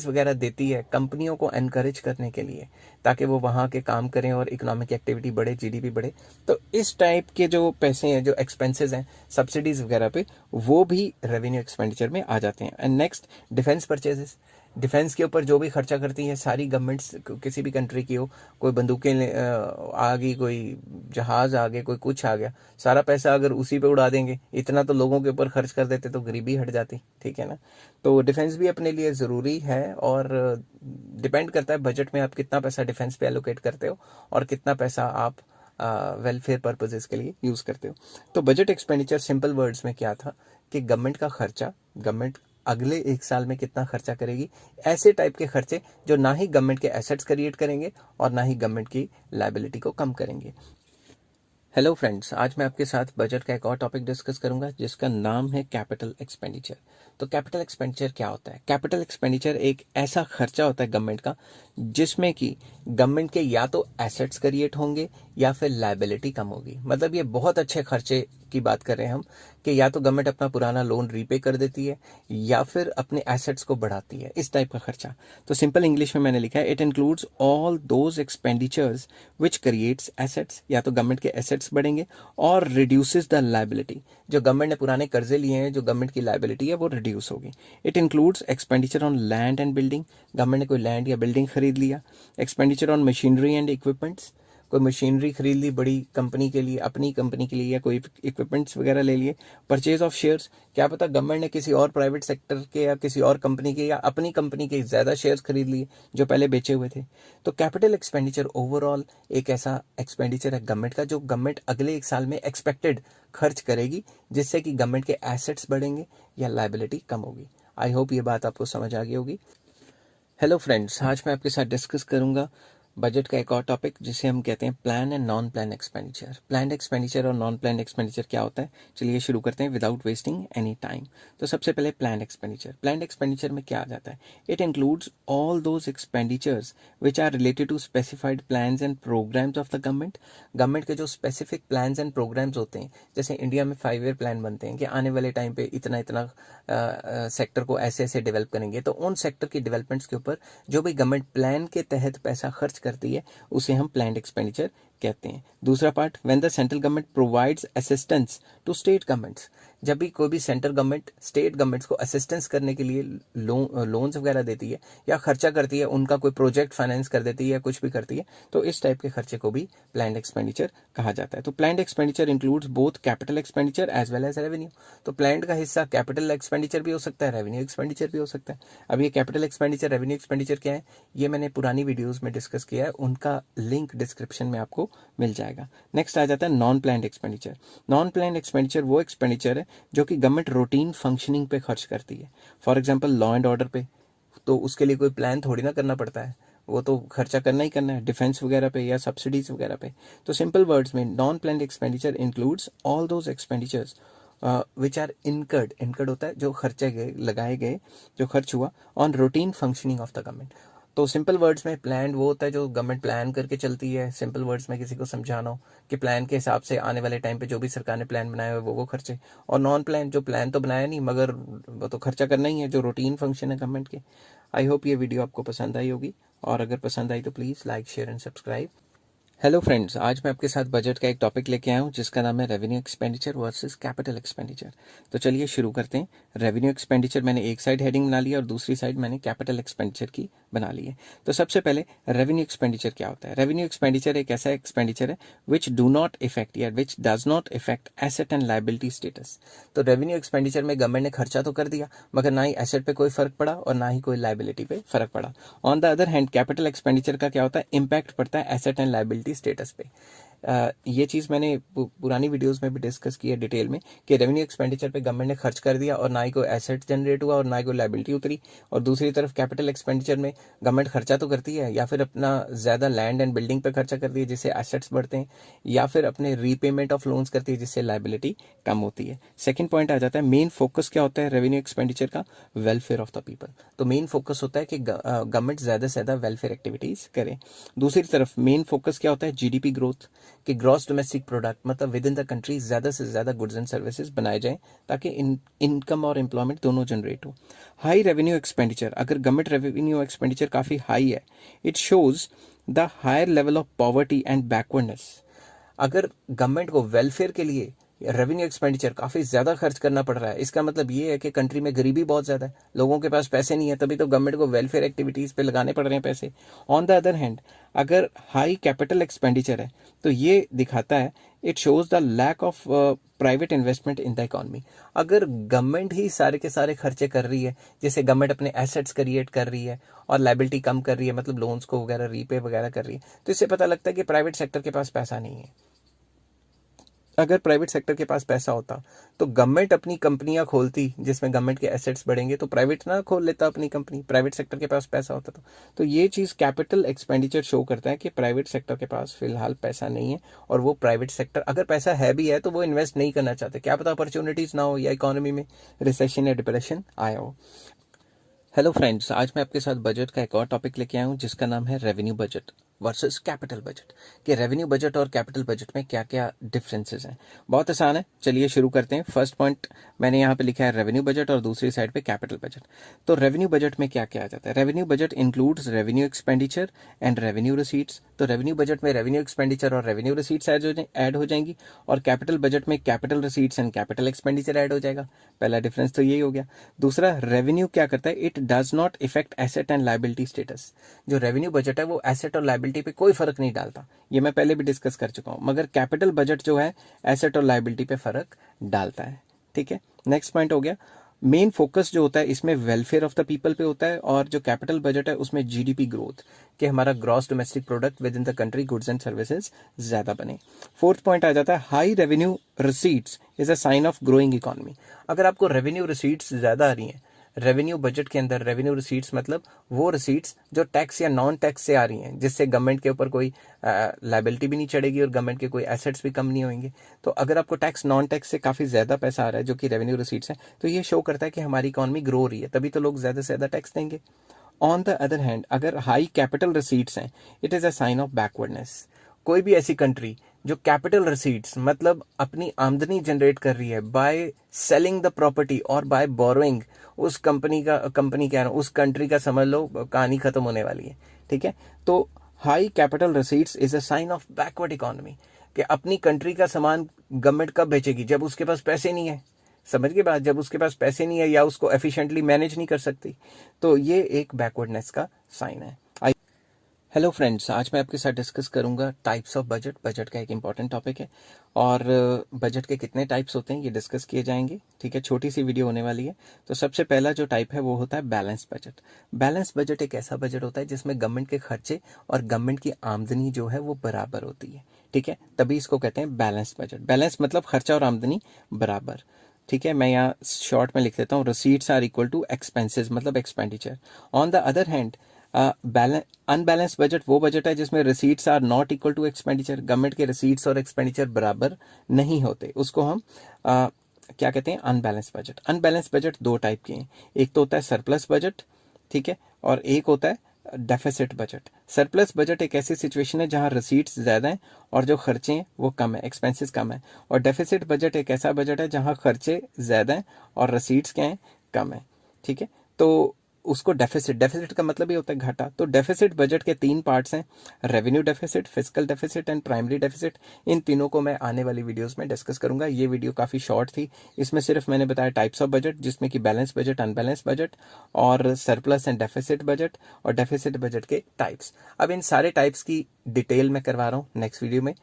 वगैरह देती है कंपनियों को एनकरेज करने के लिए ताकि वो वहाँ के काम करें और इकोनॉमिक एक्टिविटी बढ़े, जीडीपी बढ़े, तो इस टाइप के जो पैसे हैं, जो एक्सपेंसेस हैं सब्सिडीज वगैरह पे, वो भी रेवेन्यू एक्सपेंडिचर में आ जाते हैं। And next, defence purchases. Defence के ऊपर जो भी खर्चा करती हैं सारी गवर्नमेंट्स, किसी भी कंट्री की हो, कोई बंदूकें आ गई, कोई जहाज आ गए, कोई कुछ आ गया, सारा पैसा अगर उसी पे उड़ा देंगे, इतना तो लोगों के ऊपर खर्च कर देते तो गरीबी हट जाती, ठीक है ना। तो डिफेंस भी अपने लिए ज़रूरी है और डिपेंड करता है बजट में आप कितना पैसा डिफेंस पे एलोकेट करते हो और कितना पैसा आप वेलफेयर पर्पजेस के लिए यूज़ करते हो। तो बजट एक्सपेंडिचर सिंपल वर्ड्स में क्या था कि गवर्नमेंट का खर्चा, गवर्नमेंट अगले एक साल में कितना खर्चा करेगी, ऐसे टाइप के खर्चे जो ना ही गवर्नमेंट के एसेट्स क्रिएट करेंगे और ना ही गवर्नमेंट की लायबिलिटी को कम करेंगे। हेलो फ्रेंड्स, आज मैं आपके साथ बजट का एक और टॉपिक डिस्कस करूंगा जिसका नाम है कैपिटल एक्सपेंडिचर। तो कैपिटल एक्सपेंडिचर क्या होता है? कैपिटल एक्सपेंडिचर एक ऐसा खर्चा होता है गवर्नमेंट का जिसमें कि गवर्नमेंट के या तो एसेट्स क्रिएट होंगे या फिर लायबिलिटी कम होगी। मतलब ये बहुत अच्छे खर्चे की बात कर रहे हैं हम कि या तो गवर्नमेंट अपना पुराना लोन रीपे कर देती है या फिर अपने एसेट्स को बढ़ाती है, इस टाइप का खर्चा। तो सिंपल इंग्लिश में मैंने लिखा है, it includes all those expenditures which creates assets. या तो गवर्नमेंट के एसेट्स बढ़ेंगे और रिड्यूसेस द लायबिलिटी। जो गवर्नमेंट ने पुराने कर्जे लिए हैं, जो गवर्नमेंट की लायबिलिटी है वो रिड्यूस होगी। It includes expenditure on land and building. Government ने कोई लैंड या बिल्डिंग खरीद लिया। Expenditure on machinery and equipments. कोई मशीनरी खरीद ली बड़ी कंपनी के लिए, अपनी कंपनी के लिए, या कोई इक्विपमेंट्स वगैरह ले लिए। परचेज ऑफ शेयर्स, क्या पता गवर्नमेंट ने किसी और प्राइवेट सेक्टर के या किसी और कंपनी के या अपनी कंपनी के ज़्यादा शेयर्स खरीद लिए जो पहले बेचे हुए थे। तो कैपिटल एक्सपेंडिचर ओवरऑल एक ऐसा एक्सपेंडिचर है गवर्नमेंट का जो गवर्नमेंट अगले एक साल में एक्सपेक्टेड खर्च करेगी जिससे कि गवर्नमेंट के एसेट्स बढ़ेंगे या लायबिलिटी कम होगी। आई होप ये बात आपको समझ आ गई होगी। हेलो फ्रेंड्स, आज मैं आपके साथ डिस्कस करूंगा बजट का एक और टॉपिक जिसे हम कहते हैं plan and non plan expenditure. Plan expenditure और नॉन प्लान एक्सपेंडिचर क्या होता है, चलिए शुरू करते हैं विदाउट वेस्टिंग एनी टाइम। तो सबसे पहले प्लान एक्सपेंडिचर। प्लान एक्सपेंडिचर में क्या आ जाता है? It includes all those expenditures which are related to specified plans and programmes of the government. Government के जो स्पेसिफिक प्लान्स एंड प्रोग्राम्स होते हैं, जैसे इंडिया में 5 ईयर प्लान बनते हैं कि आने वाले टाइम पे इतना इतना सेक्टर को ऐसे ऐसे डेवलप करेंगे, तो उन सेक्टर की डेवलपमेंट्स के ऊपर जो भी गवर्नमेंट प्लान के तहत पैसा खर्च करती है उसे हम प्लान्ड एक्सपेंडिचर कहते हैं। दूसरा part, when the central government provides assistance to state governments. जब भी कोई भी सेंट्रल गवर्नमेंट स्टेट गवर्नमेंट्स को असिस्टेंस करने के लिए लोन्स वगैरह देती है या खर्चा करती है, उनका कोई प्रोजेक्ट फाइनेंस कर देती है या कुछ भी करती है, तो इस टाइप के खर्चे को भी प्लान्ड एक्सपेंडिचर कहा जाता है। तो planned expenditure includes both capital expenditure as well as revenue. तो प्लान्ड का हिस्सा कैपिटल एक्सपेंडिचर भी हो सकता है, रेवेन्यू एक्सपेंडिचर भी हो सकता है। अब ये कैपिटल एक्सपेंडिचर, रेवेन्यू एक्सपेंडिचर क्या है, ये मैंने पुरानी वीडियोस में डिस्कस किया है, उनका लिंक डिस्क्रिप्शन में आपको मिल जाएगा। नेक्स्ट आ जाता है non planned expenditure. Non planned expenditure वो एक्सपेंडिचर है जो कि गवर्नमेंट रूटीन फंक्शनिंग पे खर्च करती है। For example law and order पे, तो उसके लिए कोई प्लान थोड़ी ना करना पड़ता है, वो तो खर्चा करना ही करना है, डिफेंस वगैरह पे या सब्सिडीज वगैरह पे। तो सिंपल वर्ड्स में non planned expenditure includes all those expenditures which are incurred. Incurred होता है जो खर्चे गए, लगाए गए, जो खर्च हुआ on routine functioning of the government. तो सिंपल वर्ड्स में प्लान वो होता है जो गवर्नमेंट प्लान करके चलती है। सिंपल वर्ड्स में किसी को समझाना हो कि प्लान के हिसाब से आने वाले टाइम पे जो भी सरकार ने प्लान बनाया हुआ है वो खर्चे। और नॉन प्लान, जो प्लान तो बनाया नहीं मगर वो तो खर्चा करना ही है, जो रूटीन फंक्शन है गवर्नमेंट के। आई होप ये वीडियो आपको पसंद आई होगी, और अगर पसंद आई तो please like, share and subscribe. Hello friends, आज मैं आपके साथ बजट का एक टॉपिक लेके आया हूँ जिसका नाम है revenue expenditure versus capital expenditure. तो चलिए शुरू करते हैं। रेवेन्यू एक्सपेंडिचर मैंने एक साइड हेडिंग बना लिया और दूसरी साइड मैंने कैपिटल एक्सपेंडिचर की बना ली है। तो सबसे पहले रेवेन्यू एक्सपेंडिचर क्या होता है। रेवेन्यू एक्सपेंडिचर एक ऐसा एक्सपेंडिचर है विच डू नॉट इफेक्ट या which does not effect asset and liability status. तो रेवेन्यू एक्सपेंडिचर में गवर्नमेंट ने खर्चा तो कर दिया मगर ना ही एसेट पे कोई फर्क पड़ा और ना ही कोई लाइबिलिटी पे फर्क पड़ा। On the other hand capital expenditure का क्या होता है, इम्पैक्ट पड़ता है एसेट एंड लाइबिलिटी स्टेटस पे। ये चीज़ मैंने पुरानी वीडियोस में भी डिस्कस की है डिटेल में कि रेवेन्यू एक्सपेंडिचर पे गवर्नमेंट ने खर्च कर दिया और ना ही कोई एसेट जनरेट हुआ और ना ही कोई लाइबिलिटी उतरी। और दूसरी तरफ कैपिटल एक्सपेंडिचर में गवर्नमेंट खर्चा तो करती है या फिर अपना ज़्यादा लैंड एंड बिल्डिंग पे खर्चा करती है जिससे एसेट्स बढ़ते हैं, या फिर अपने रीपेमेंट ऑफ लोन्स करती है जिससे लाइबिलिटी कम होती है। सेकेंड पॉइंट आ जाता है, मेन फोकस क्या होता है रेवेन्यू एक्सपेंडिचर का, वेलफेयर ऑफ द पीपल। तो मेन फोकस होता है कि गवर्नमेंट ज़्यादा से ज़्यादा वेलफेयर एक्टिविटीज़ करे। दूसरी तरफ मेन फोकस क्या होता है, जीडीपी ग्रोथ, कि ग्रॉस डोमेस्टिक प्रोडक्ट मतलब विद इन द कंट्री ज़्यादा से ज़्यादा गुड्स एंड सर्विसेज बनाए जाएं ताकि इनकम और एम्प्लॉयमेंट दोनों जनरेट हो। हाई रेवेन्यू एक्सपेंडिचर, अगर गवर्नमेंट रेवेन्यू एक्सपेंडिचर काफ़ी हाई है, it shows the higher level of poverty and backwardness. अगर गवर्नमेंट को वेलफेयर के लिए रेवेन्यू एक्सपेंडिचर काफ़ी ज़्यादा खर्च करना पड़ रहा है, इसका मतलब ये है कि कंट्री में गरीबी बहुत ज़्यादा है, लोगों के पास पैसे नहीं है, तभी तो गवर्नमेंट को वेलफेयर एक्टिविटीज़ पे लगाने पड़ रहे हैं पैसे। ऑन द अदर हैंड अगर हाई कैपिटल एक्सपेंडिचर है तो ये दिखाता है, it shows the lack of private investment in the economy. अगर गवर्नमेंट ही सारे के सारे खर्चे कर रही है, जैसे गवर्नमेंट अपने एसेट्स क्रिएट कर रही है और लाइबिलिटी कम कर रही है, मतलब लोन्स को वगैरह रीपे वगैरह कर रही है, तो इससे पता लगता है कि प्राइवेट सेक्टर के पास पैसा नहीं है। अगर प्राइवेट सेक्टर के पास पैसा होता तो गवर्नमेंट अपनी कंपनियां खोलती जिसमें गवर्नमेंट के एसेट्स बढ़ेंगे, तो प्राइवेट ना खोल लेता अपनी कंपनी, प्राइवेट सेक्टर के पास पैसा होता तो ये चीज़ कैपिटल एक्सपेंडिचर शो करता है कि प्राइवेट सेक्टर के पास फिलहाल पैसा नहीं है और वो प्राइवेट सेक्टर अगर पैसा है भी है तो वो इन्वेस्ट नहीं करना चाहते, क्या पता अपॉर्चुनिटीज़ ना हो या इकोनॉमी में रिसेशन या डिप्रेशन आया हो। हेलो फ्रेंड्स, आज मैं आपके साथ बजट का एक और टॉपिक लेके आया हूँ जिसका नाम है revenue budget versus capital budget. कि रेवेन्यू बजट और कैपिटल बजट में क्या क्या डिफरेंसेस हैं। बहुत आसान है, चलिए शुरू करते हैं। फर्स्ट पॉइंट मैंने यहाँ पे लिखा है रेवेन्यू बजट और दूसरी साइड पे कैपिटल बजट। तो रेवेन्यू बजट में क्या क्या आ जाता है। Revenue budget includes revenue expenditure and revenue receipts. तो रेवेन्यू बजट में रेवेन्यू एक्सपेंडिचर और रेवेन्यू रिसीट्स ऐड हो जाएंगी, और कैपिटल बजट में capital receipts and capital expenditure add हो जाएगा। पहला डिफरेंस तो यही हो गया। दूसरा, रेवेन्यू क्या करता है, it does not effect asset and liability status. जो रेवेन्यू बजट है वो एसेट और लाइबिलिटी पे कोई फर्क नहीं डालता, ये मैं पहले भी डिस्कस कर चुका हूं, मगर कैपिटल बजट जो है एसेट और लाइबिलिटी पे फर्क डालता है। ठीक है, नेक्स्ट पॉइंट हो गया, मेन फोकस जो होता है इसमें वेलफेयर ऑफ द पीपल पे होता है, और जो कैपिटल बजट है उसमें जीडीपी ग्रोथ, कि हमारा gross domestic product within the country goods and services ज्यादा बने। फोर्थ पॉइंट आ जाता है, high revenue receipts is a sign of growing economy. अगर आपको रेवेन्यू रिसीट्स ज्यादा आ रही हैं, रेवेन्यू बजट के अंदर रेवेन्यू रिसीट्स मतलब वो रिसीट्स जो टैक्स या नॉन टैक्स से आ रही हैं, जिससे गवर्नमेंट के ऊपर कोई लाइबिलिटी भी नहीं चढ़ेगी और गवर्नमेंट के कोई एसेट्स भी कम नहीं होंगे। तो अगर आपको टैक्स नॉन टैक्स से काफ़ी ज़्यादा पैसा आ रहा है जो कि रेवेन्यू रिसीट्स है, तो ये शो करता है कि हमारी इकॉनमी ग्रो रही है, तभी तो लोग ज़्यादा से ज़्यादा टैक्स देंगे। ऑन द अदर हैंड अगर हाई कैपिटल रिसीट्स हैं, it is a sign of backwardness. कोई भी ऐसी कंट्री जो कैपिटल रिसीट्स मतलब अपनी आमदनी जनरेट कर रही है बाय सेलिंग द प्रॉपर्टी और बाय बोरोइंग, उस कंपनी कह रहा हूँ, उस कंट्री का समझ लो कहानी खत्म होने वाली है। ठीक है, तो high capital receipts is a sign of backward economy, कि अपनी कंट्री का सामान गवर्नमेंट कब बेचेगी, जब उसके पास पैसे नहीं है। समझ के बाद, जब उसके पास पैसे नहीं है या उसको एफिशिएंटली मैनेज नहीं कर सकती, तो ये एक बैकवर्डनेस का साइन है। हेलो फ्रेंड्स, आज मैं आपके साथ डिस्कस करूंगा टाइप्स ऑफ बजट। बजट का एक इंपॉर्टेंट टॉपिक है और बजट के कितने टाइप्स होते हैं ये डिस्कस किए जाएंगे। ठीक है, छोटी सी वीडियो होने वाली है। तो सबसे पहला जो टाइप है वो होता है बैलेंस बजट। बैलेंस बजट एक ऐसा बजट होता है जिसमें गवर्नमेंट के खर्चे और गवर्नमेंट की आमदनी जो है वो बराबर होती है। ठीक है, तभी इसको कहते हैं बैलेंस बजट। बैलेंस मतलब खर्चा और आमदनी बराबर। ठीक है, मैं यहाँ शॉर्ट में लिख देता हूँ, receipts are equal to expenses मतलब expenditure. On the other hand unbalance budget वो बजट है जिसमें receipts are not equal to expenditure. Government के रिसीट्स और एक्सपेंडिचर बराबर नहीं होते, उसको हम क्या कहते हैं, अनबैलेंस बजट। अनबैलेंस बजट दो टाइप के हैं, एक तो होता है सरप्लस बजट, ठीक है, और एक होता है डेफिसिट बजट। सरप्लस बजट एक ऐसी सिचुएशन है जहां रिसीट्स ज्यादा हैं और जो खर्चे हैं वो कम है, एक्सपेंसेस कम है। और डेफिसिट बजट एक ऐसा बजट है जहां खर्चे ज्यादा हैं और रिसीट्स क्या हैं, कम है। ठीक है, तो उसको डेफिसिट का मतलब ही होता है घाटा। तो डेफिसिट बजट के 3 पार्ट्स हैं, revenue deficit, fiscal deficit and primary deficit. इन तीनों को मैं आने वाली वीडियोस में डिस्कस करूंगा। ये वीडियो काफ़ी शॉर्ट थी, इसमें सिर्फ मैंने बताया टाइप्स ऑफ बजट, जिसमें कि बैलेंस बजट, अनबैलेंस बजट और सरप्लस एंड डेफिसिट बजट और डेफिसिट बजट के टाइप्स। अब इन सारे टाइप्स की डिटेल मैं करवा रहा हूँ नेक्स्ट वीडियो में।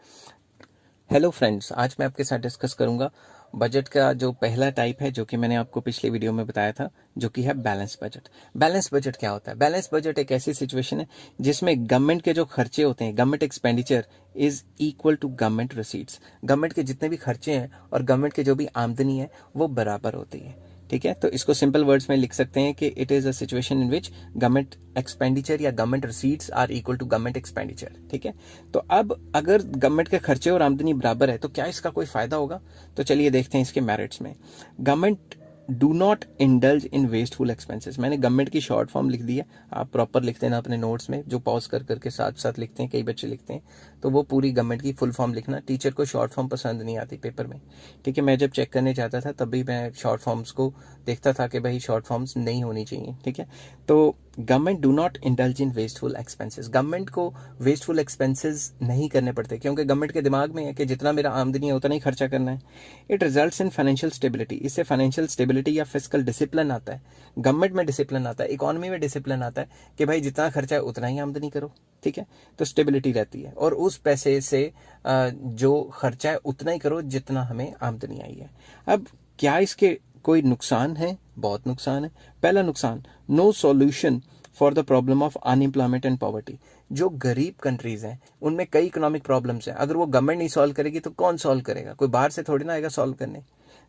हेलो फ्रेंड्स, आज मैं आपके साथ डिस्कस करूंगा बजट का जो पहला टाइप है, जो कि मैंने आपको पिछले वीडियो में बताया था, जो कि है बैलेंस बजट। बैलेंस बजट क्या होता है? बैलेंस बजट एक ऐसी सिचुएशन है जिसमें गवर्नमेंट के जो खर्चे होते हैं, government expenditure is equal to government receipts. Government के जितने भी खर्चे हैं और गवर्नमेंट के जो भी आमदनी है वो बराबर होती है। ठीक है, तो इसको सिंपल वर्ड्स में लिख सकते हैं कि it is a situation in which government expenditure या government receipts are equal to government expenditure. ठीक है, तो अब अगर गवर्नमेंट के खर्चे और आमदनी बराबर है तो क्या इसका कोई फायदा होगा? तो चलिए देखते हैं इसके मेरिट्स में। Government do not indulge in wasteful expenses. मैंने गवर्नमेंट की शॉर्ट फॉर्म लिख दी है, आप प्रॉपर लिख देना अपने नोट्स में, जो पॉज कर करके साथ साथ लिखते हैं, कई बच्चे लिखते हैं, तो वो पूरी गवर्नमेंट की फुल फॉर्म लिखना। टीचर को शॉर्ट फॉर्म पसंद नहीं आती पेपर में। ठीक है, मैं जब चेक करने जाता था तब भी मैं शॉर्ट फॉर्म्स को देखता था कि भाई शॉर्ट फॉर्म्स नहीं होनी चाहिए। ठीक है, तो government do not indulge in wasteful expenses. Government को वेस्टफुल एक्सपेंसेस नहीं करने पड़ते, क्योंकि गवर्नमेंट के दिमाग में है कि जितना मेरा आमदनी है उतना ही खर्चा करना है। It results in financial stability. इससे फाइनेंशियल स्टेबिलिटी या फिस्कल डिसिप्लिन आता है। गवर्नमेंट में डिसिप्लिन आता है, इकोनॉमी में डिसिप्लिन आता है कि भाई जितना खर्चा है उतना ही आमदनी करो। ठीक है, तो स्टेबिलिटी रहती है और उस पैसे से जो खर्चा है उतना ही करो जितना हमें आमदनी आई है। अब क्या इसके कोई नुकसान है? बहुत नुकसान है। पहला नुकसान, no solution for the problem of unemployment and poverty. जो गरीब कंट्रीज हैं उनमें कई इकोनॉमिक प्रॉब्लम्स हैं, अगर वो गवर्नमेंट नहीं सॉल्व करेगी तो कौन सॉल्व करेगा? कोई बाहर से थोड़ी ना आएगा सॉल्व करने।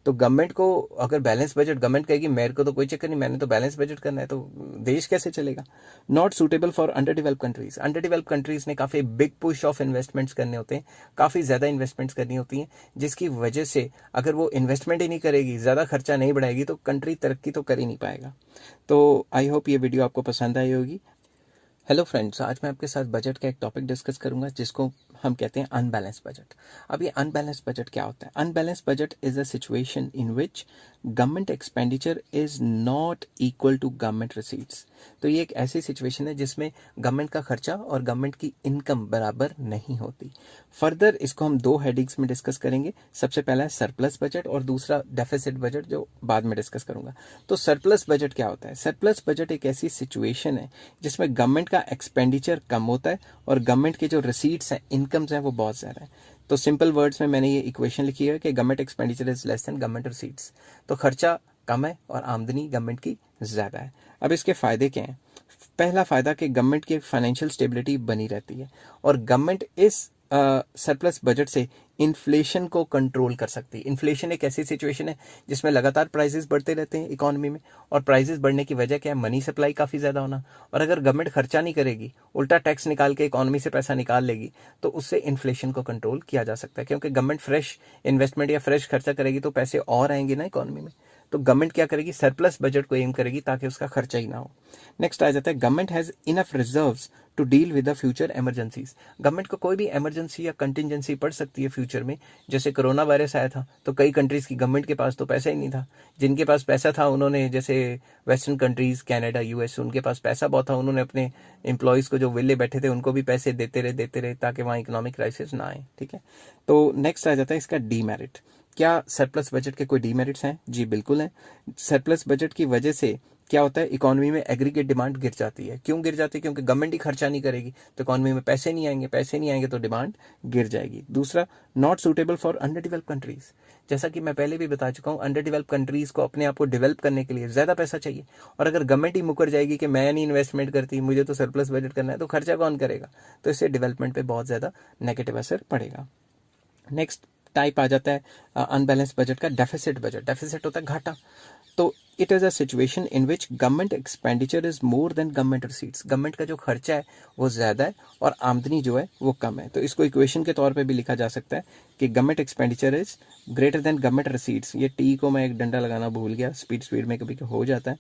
तो गवर्नमेंट को अगर बैलेंस बजट, गवर्नमेंट कहेगी मेरे को तो कोई चक्कर नहीं, मैंने तो बैलेंस बजट करना है, तो देश कैसे चलेगा? Not suitable for under develop countries. Under develop countries ने काफ़ी बिग पुश ऑफ इन्वेस्टमेंट्स करने होते हैं, काफ़ी ज़्यादा इन्वेस्टमेंट्स करनी होती हैं, जिसकी वजह से अगर वो इन्वेस्टमेंट ही नहीं करेगी, ज़्यादा खर्चा नहीं बढ़ाएगी, तो कंट्री तरक्की तो कर ही नहीं पाएगा। तो आई होप ये वीडियो आपको पसंद आई होगी। हेलो फ्रेंड्स, आज मैं आपके साथ बजट का एक टॉपिक डिस्कस करूंगा जिसको हम कहते हैं अनबैलेंस बजट। अब ये अनबैलेंस बजट क्या होता है? Unbalance budget is a situation in which government expenditure is not equal to government receipts. तो ये एक ऐसी सिचुएशन है जिसमें गवर्नमेंट का खर्चा और गवर्नमेंट की इनकम बराबर नहीं होती। फर्दर इसको हम 2 हेडिंग्स में डिस्कस करेंगे। सबसे पहला है सरप्लस बजट और दूसरा डेफिसिट बजट, जो बाद में डिस्कस करूंगा। तो सरप्लस बजट क्या होता है? सरप्लस बजट एक ऐसी सिचुएशन है जिसमें गवर्नमेंट का एक्सपेंडिचर कम होता है और गवर्नमेंट के जो रिसीट्स हैं, इनकम्स हैं, वो बहुत ज़्यादा है। तो सिंपल वर्ड्स में मैंने ये इक्वेशन लिखी है कि government expenditure is less than government receipts. तो खर्चा कम है और आमदनी गवर्नमेंट की ज़्यादा है। अब इसके फ़ायदे क्या हैं? पहला फ़ायदा कि गवर्नमेंट की फाइनेंशियल स्टेबिलिटी बनी रहती है और गवर्नमेंट इस सरप्लस बजट से इन्फ्लेशन को कंट्रोल कर सकती है। इन्फ्लेशन एक ऐसी सिचुएशन है जिसमें लगातार प्राइसेस बढ़ते रहते हैं इकोनॉमी में, और प्राइसेस बढ़ने की वजह क्या है? मनी सप्लाई काफ़ी ज़्यादा होना। और अगर गवर्नमेंट खर्चा नहीं करेगी, उल्टा टैक्स निकाल के इकोनॉमी से पैसा निकाल लेगी, तो उससे इन्फ्लेशन को कंट्रोल किया जा सकता है, क्योंकि गवर्नमेंट फ्रेश इन्वेस्टमेंट या फ्रेश खर्चा करेगी तो पैसे और आएंगे ना इकोनॉमी में। तो गवर्नमेंट क्या करेगी? सरप्लस बजट को एम करेगी ताकि उसका खर्चा ही ना हो। नेक्स्ट आ जाता है, government has enough reserves to deal with the future emergencies. गवर्नमेंट को कोई भी इमरजेंसी या कंटिजेंसी पड़ सकती है फ्यूचर में। जैसे कोरोना वायरस आया था तो कई कंट्रीज़ की गवर्नमेंट के पास तो पैसा ही नहीं था। जिनके पास पैसा था उन्होंने, जैसे वेस्टर्न कंट्रीज़, कनाडा, यूएस, उनके पास पैसा बहुत था, उन्होंने अपने एम्प्लॉयज़ को जो विले बैठे थे उनको भी पैसे देते रहे ताकि वहाँ इकोनॉमिक क्राइसिस ना आए। ठीक है, तो नेक्स्ट आ जाता है इसका डीमेरिट। क्या सरप्लस बजट के कोई डीमेरिट्स हैं? जी बिल्कुल हैं। सरप्लस बजट की वजह से क्या होता है? इकोनॉमी में एग्रीगेट डिमांड गिर जाती है। क्यों गिर जाती है? क्योंकि गवर्नमेंट ही खर्चा नहीं करेगी तो इकोनॉमी में पैसे नहीं आएंगे, पैसे नहीं आएंगे तो डिमांड गिर जाएगी। दूसरा, not suitable for under develop countries. जैसा कि मैं पहले भी बता चुका हूँ, अंडर डेवलप कंट्रीज को अपने आप को डेवलप करने के लिए ज़्यादा पैसा चाहिए, और अगर गवर्नमेंट ही मुकर जाएगी कि मैं नहीं इन्वेस्टमेंट करती, मुझे तो सरप्लस बजट करना है, तो खर्चा कौन करेगा? तो इससे डेवलपमेंट पर बहुत ज़्यादा नेगेटिव असर पड़ेगा। नेक्स्ट टाइप आ जाता है अनबैलेंस बजट का, डेफिसिट बजट। डेफिसिट होता है घाटा। तो it is a situation in which government expenditure is more then government receipts. Government का जो खर्चा है वो ज़्यादा है और आमदनी जो है वो कम है। तो इसको इक्वेशन के तौर पे भी लिखा जा सकता है कि government expenditure is greater than government receipts. ये टी को मैं एक डंडा लगाना भूल गया, स्पीड में कभी हो जाता है।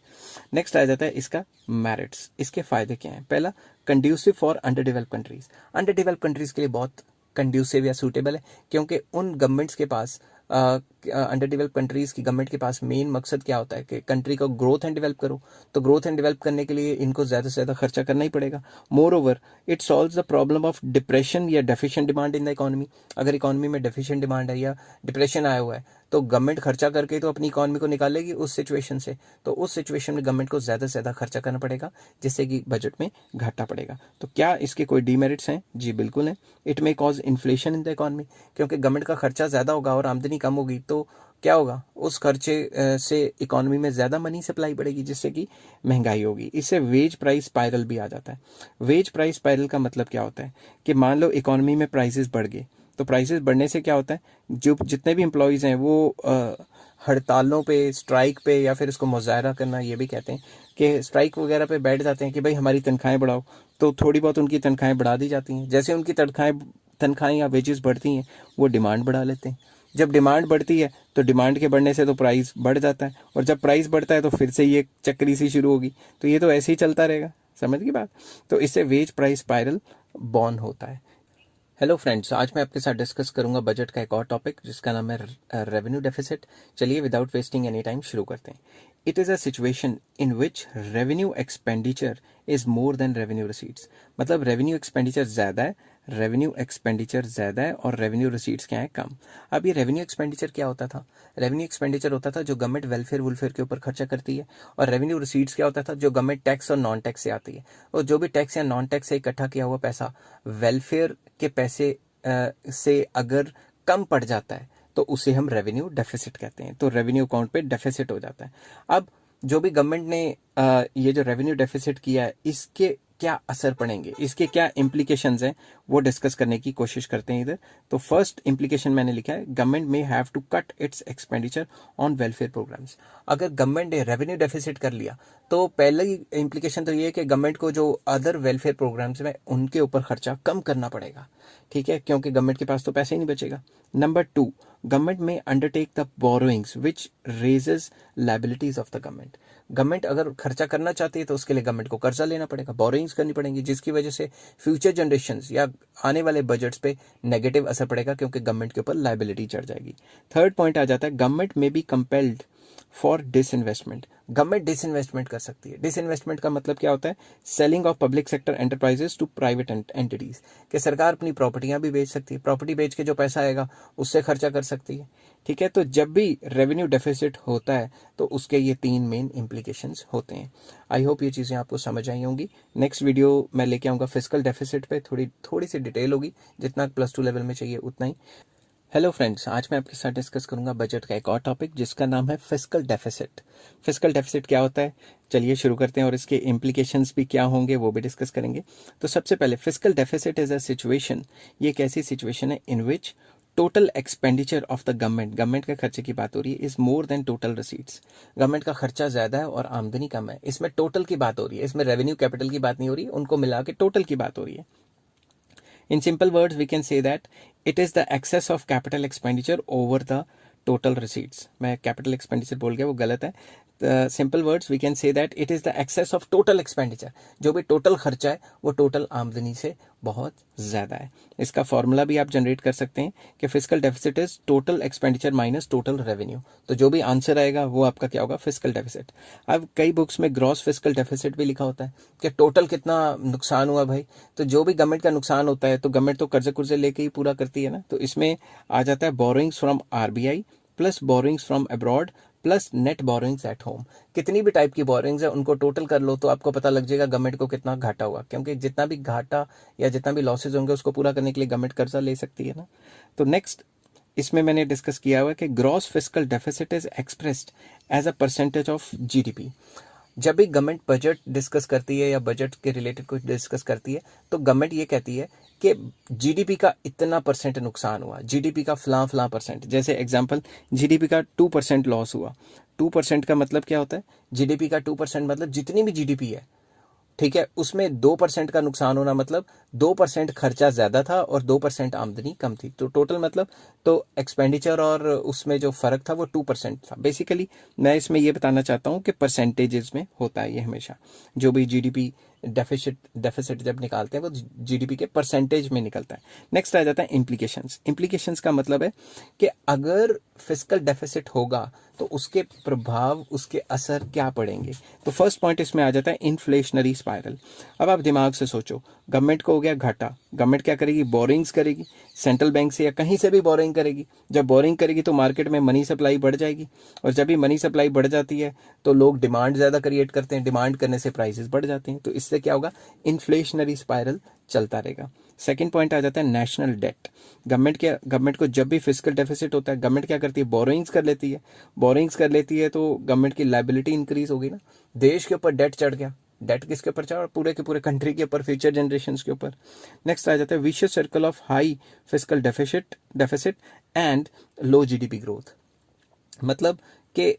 नेक्स्ट आ जाता है इसका मेरिट्स। इसके फ़ायदे क्या हैं? पहला, conducive for under develop countries. Under develop countries के लिए बहुत कंड्यूसिव या सूटेबल है, क्योंकि उन गवर्नमेंट्स के पास अंडर डेवलप कंट्रीज की गवर्नमेंट के पास मेन मकसद क्या होता है कि कंट्री को ग्रोथ एंड डेवलप करो, तो ग्रोथ एंड डेवलप करने के लिए इनको ज़्यादा से ज़्यादा खर्चा करना ही पड़ेगा। Moreover it solves the problem of depression या deficient demand in the economy. अगर इकोनॉमी में डेफिशिएंट डिमांड है या डिप्रेशन आया हुआ है तो गवर्नमेंट खर्चा करके तो अपनी इकोनॉमी को निकालेगी उस सिचुएशन से, तो उस सिचुएशन में गवर्नमेंट को ज़्यादा से ज़्यादा खर्चा करना पड़ेगा जिससे कि बजट में घाटा पड़ेगा। तो क्या इसके कोई डीमेरिट्स हैं? जी बिल्कुल हैं। It may cause inflation in the economy, क्योंकि गवर्नमेंट का खर्चा ज़्यादा होगा और आमदनी कम होगी तो क्या होगा, उस खर्चे से इकोनॉमी में ज़्यादा मनी सप्लाई बढ़ेगी जिससे कि महंगाई होगी। इससे वेज प्राइस स्पाइरल भी आ जाता है। वेज प्राइस स्पाइरल का मतलब क्या होता है कि मान लो इकोनॉमी में प्राइसेस बढ़ गए, तो प्राइसेस बढ़ने से क्या होता है, जो जितने भी एम्प्लॉयज़ हैं वो हड़तालों पे, स्ट्राइक पे, या फिर इसको मुजाहरा करना ये भी कहते हैं कि स्ट्राइक वगैरह पे बैठ जाते हैं कि भाई हमारी तनख्वाहें बढ़ाओ, तो थोड़ी बहुत उनकी तनख्वाहें बढ़ा दी जाती हैं। जैसे उनकी तनख्वाहें या वेजेस बढ़ती हैं वो डिमांड बढ़ा लेते हैं। जब डिमांड बढ़ती है तो डिमांड के बढ़ने से तो प्राइस बढ़ जाता है, और जब प्राइस बढ़ता है तो फिर से ये चक्री सी शुरू होगी, तो ये तो ऐसे ही चलता रहेगा। समझ की बात? तो इससे वेज प्राइस स्पाइरल बॉर्न होता है। हेलो फ्रेंड्स, आज मैं आपके साथ डिस्कस करूंगा बजट का एक और टॉपिक जिसका नाम है रेवेन्यू डेफिसिट। चलिए विदाउट वेस्टिंग एनी टाइम शुरू करते हैं। It is a situation in which revenue expenditure is more then revenue receipts. मतलब रेवेन्यू एक्सपेंडिचर ज़्यादा है, और रेवेन्यू रिसीट्स क्या है, कम। अब ये रेवेन्यू एक्सपेंडिचर क्या होता था? रेवेन्यू एक्सपेंडिचर होता था जो गवर्नमेंट वेलफेयर वुलफेयर के ऊपर खर्चा करती है, और रेवेन्यू रिसीट्स क्या होता था जो गवर्नमेंट टैक्स और नॉन टैक्स से आती है। और जो भी टैक्स या नॉन टैक्स से इकट्ठा किया हुआ पैसा वेलफेयर के पैसे से अगर कम पड़ जाता है तो उसे हम रेवेन्यू डेफिसिट कहते हैं। तो रेवेन्यू अकाउंट पे डेफिसिट हो जाता है। अब जो भी गवर्नमेंट ने ये जो रेवेन्यू डेफिसिट किया है इसके क्या असर पड़ेंगे, इसके क्या इम्प्लीकेशंस हैं, वो डिस्कस करने की कोशिश करते हैं इधर। तो फर्स्ट इम्प्लीकेशन मैंने लिखा है, government may have to cut its expenditure on welfare programmes. अगर गवर्नमेंट ने रेवेन्यू डेफिसिट कर लिया तो पहली इम्प्लीकेशन तो ये है कि गवर्नमेंट को जो अदर वेलफेयर प्रोग्राम्स में उनके ऊपर खर्चा कम करना पड़ेगा, ठीक है, क्योंकि गवर्नमेंट के पास तो पैसे ही नहीं बचेगा। नंबर 2, गवर्नमेंट में undertake the borrowings which raises liabilities of the government. Government अगर खर्चा करना चाहती है तो उसके लिए गवर्नमेंट को कर्जा लेना पड़ेगा, बोरोइंग्स करनी पड़ेंगी, जिसकी वजह से फ्यूचर जनरेशंस या आने वाले बजट्स पे नेगेटिव असर पड़ेगा क्योंकि गवर्नमेंट के ऊपर लायबिलिटी चढ़ जाएगी। थर्ड पॉइंट आ जाता है, government may be compelled for disinvestment. Government disinvestment कर सकती है। डिसइन्वेस्टमेंट का मतलब क्या होता है? Selling of public sector enterprises to private entities. कि सरकार अपनी प्रॉपर्टियां भी बेच सकती है, प्रॉपर्टी बेच के जो पैसा आएगा उससे खर्चा कर सकती है, ठीक है। तो जब भी रेवेन्यू डेफिसिट होता है तो उसके ये 3 मेन इम्प्लीकेशंस होते हैं। आई होप ये चीज़ें आपको समझ आई होंगी। नेक्स्ट वीडियो मैं लेके आऊँगा फिस्कल डेफिसिट पे, थोड़ी सी डिटेल होगी, जितना +2 लेवल में चाहिए उतना ही। हेलो फ्रेंड्स, आज मैं आपके साथ डिस्कस करूंगा बजट का एक और टॉपिक जिसका नाम है फिस्कल डेफिसिट। फिस्कल डेफिसिट क्या होता है, चलिए शुरू करते हैं, और इसके इम्प्लीकेशंस भी क्या होंगे वो भी डिस्कस करेंगे। तो सबसे पहले fiscal deficit is a situation, ये एक ऐसी सिचुएशन है in which total expenditure of the government के खर्चे की बात हो रही है, is more than total receipts. Government का खर्चा ज्यादा है और आमदनी कम है, इसमें टोटल की बात हो रही है, इसमें रेवेन्यू कैपिटल की बात नहीं हो रही, उनको मिला के टोटल की बात हो रही है। In simple words, we can say that it is the excess of capital expenditure over the total receipts. मैं capital expenditure बोल गया, वो गलत है। Simple words we can say that it is the excess of total expenditure. जो भी total खर्चा है वो टोटल आमदनी से बहुत ज़्यादा है। इसका फॉर्मूला भी आप जनरेट कर सकते हैं कि fiscal deficit is total expenditure minus total revenue. तो जो भी आंसर आएगा वो आपका क्या होगा, फिस्कल डेफिसिट। अब कई बुक्स में ग्रॉस फिस्कल डेफिसिट भी लिखा होता है कि टोटल कितना नुकसान हुआ भाई। तो जो भी गवर्नमेंट का नुकसान होता है तो गवर्नमेंट तो कर्जे कुर्जे लेके ही पूरा करती है ना, तो इसमें आ जाता है borrowings from RBI plus borrowings from abroad plus net borrowings at home. कितनी भी टाइप की बोरोइंग्स है उनको टोटल कर लो तो आपको पता लग जाएगा गवर्नमेंट को कितना घाटा हुआ, क्योंकि जितना भी घाटा या जितना भी लॉसेज होंगे उसको पूरा करने के लिए गवर्नमेंट कर्जा ले सकती है ना। तो नेक्स्ट इसमें मैंने डिस्कस किया हुआ है कि gross fiscal deficit is expressed as a percentage of GDP। जब भी गवर्नमेंट बजट डिस्कस करती है या बजट के रिलेटेड कुछ डिस्कस करती है तो गवर्नमेंट ये कहती है कि GDP का इतना % नुकसान हुआ, GDP का फलां %। जैसे एग्जांपल, GDP का 2% लॉस हुआ। 2% का मतलब क्या होता है? GDP का 2% मतलब जितनी भी GDP है, ठीक है, उसमें 2% का नुकसान होना मतलब 2% खर्चा ज्यादा था और 2% आमदनी कम थी। तो टोटल मतलब तो एक्सपेंडिचर और उसमें जो फर्क था वो 2% था। बेसिकली मैं इसमें ये बताना चाहता हूँ कि परसेंटेजेस में होता है ये हमेशा, जो भी GDP डेफिसिट जब निकालते हैं वो जीडीपी के परसेंटेज में निकलता है। नेक्स्ट आ जाता है इम्प्लीकेशंस। इम्प्लीकेशंस का मतलब है कि अगर फिस्कल डेफिसिट होगा तो उसके प्रभाव, उसके असर क्या पड़ेंगे। तो फर्स्ट पॉइंट इसमें आ जाता है इन्फ्लेशनरी स्पाइरल। अब आप दिमाग से सोचो, गवर्नमेंट को हो गया घाटा, गवर्नमेंट क्या करेगी, बोरिंग्स करेगी, सेंट्रल बैंक से या कहीं से भी बोरिंग करेगी। जब बोरिंग करेगी तो मार्केट में मनी सप्लाई बढ़ जाएगी, और जब भी मनी सप्लाई बढ़ जाती है तो लोग डिमांड ज़्यादा क्रिएट करते हैं, डिमांड करने से प्राइसेस बढ़ जाते हैं। तो इससे क्या होगा, इन्फ्लेशनरी स्पाइरल चलता रहेगा। सेकंड पॉइंट आ जाता है नेशनल डेट। गवर्नमेंट को जब भी फिस्कल डेफिसिट होता है, गवर्नमेंट क्या करती है, बोरोइंग्स कर लेती है। बोरोइंग्स कर लेती है तो गवर्नमेंट की लायबिलिटी इंक्रीज होगी ना, देश के ऊपर डेट चढ़ गया। डेट किसके ऊपर चढ़ा, पूरे के पूरे कंट्री के ऊपर, फ्यूचर जनरेशंस के ऊपर। नेक्स्ट आ जाता है vicious circle of high fiscal deficit and low GDP growth. मतलब कि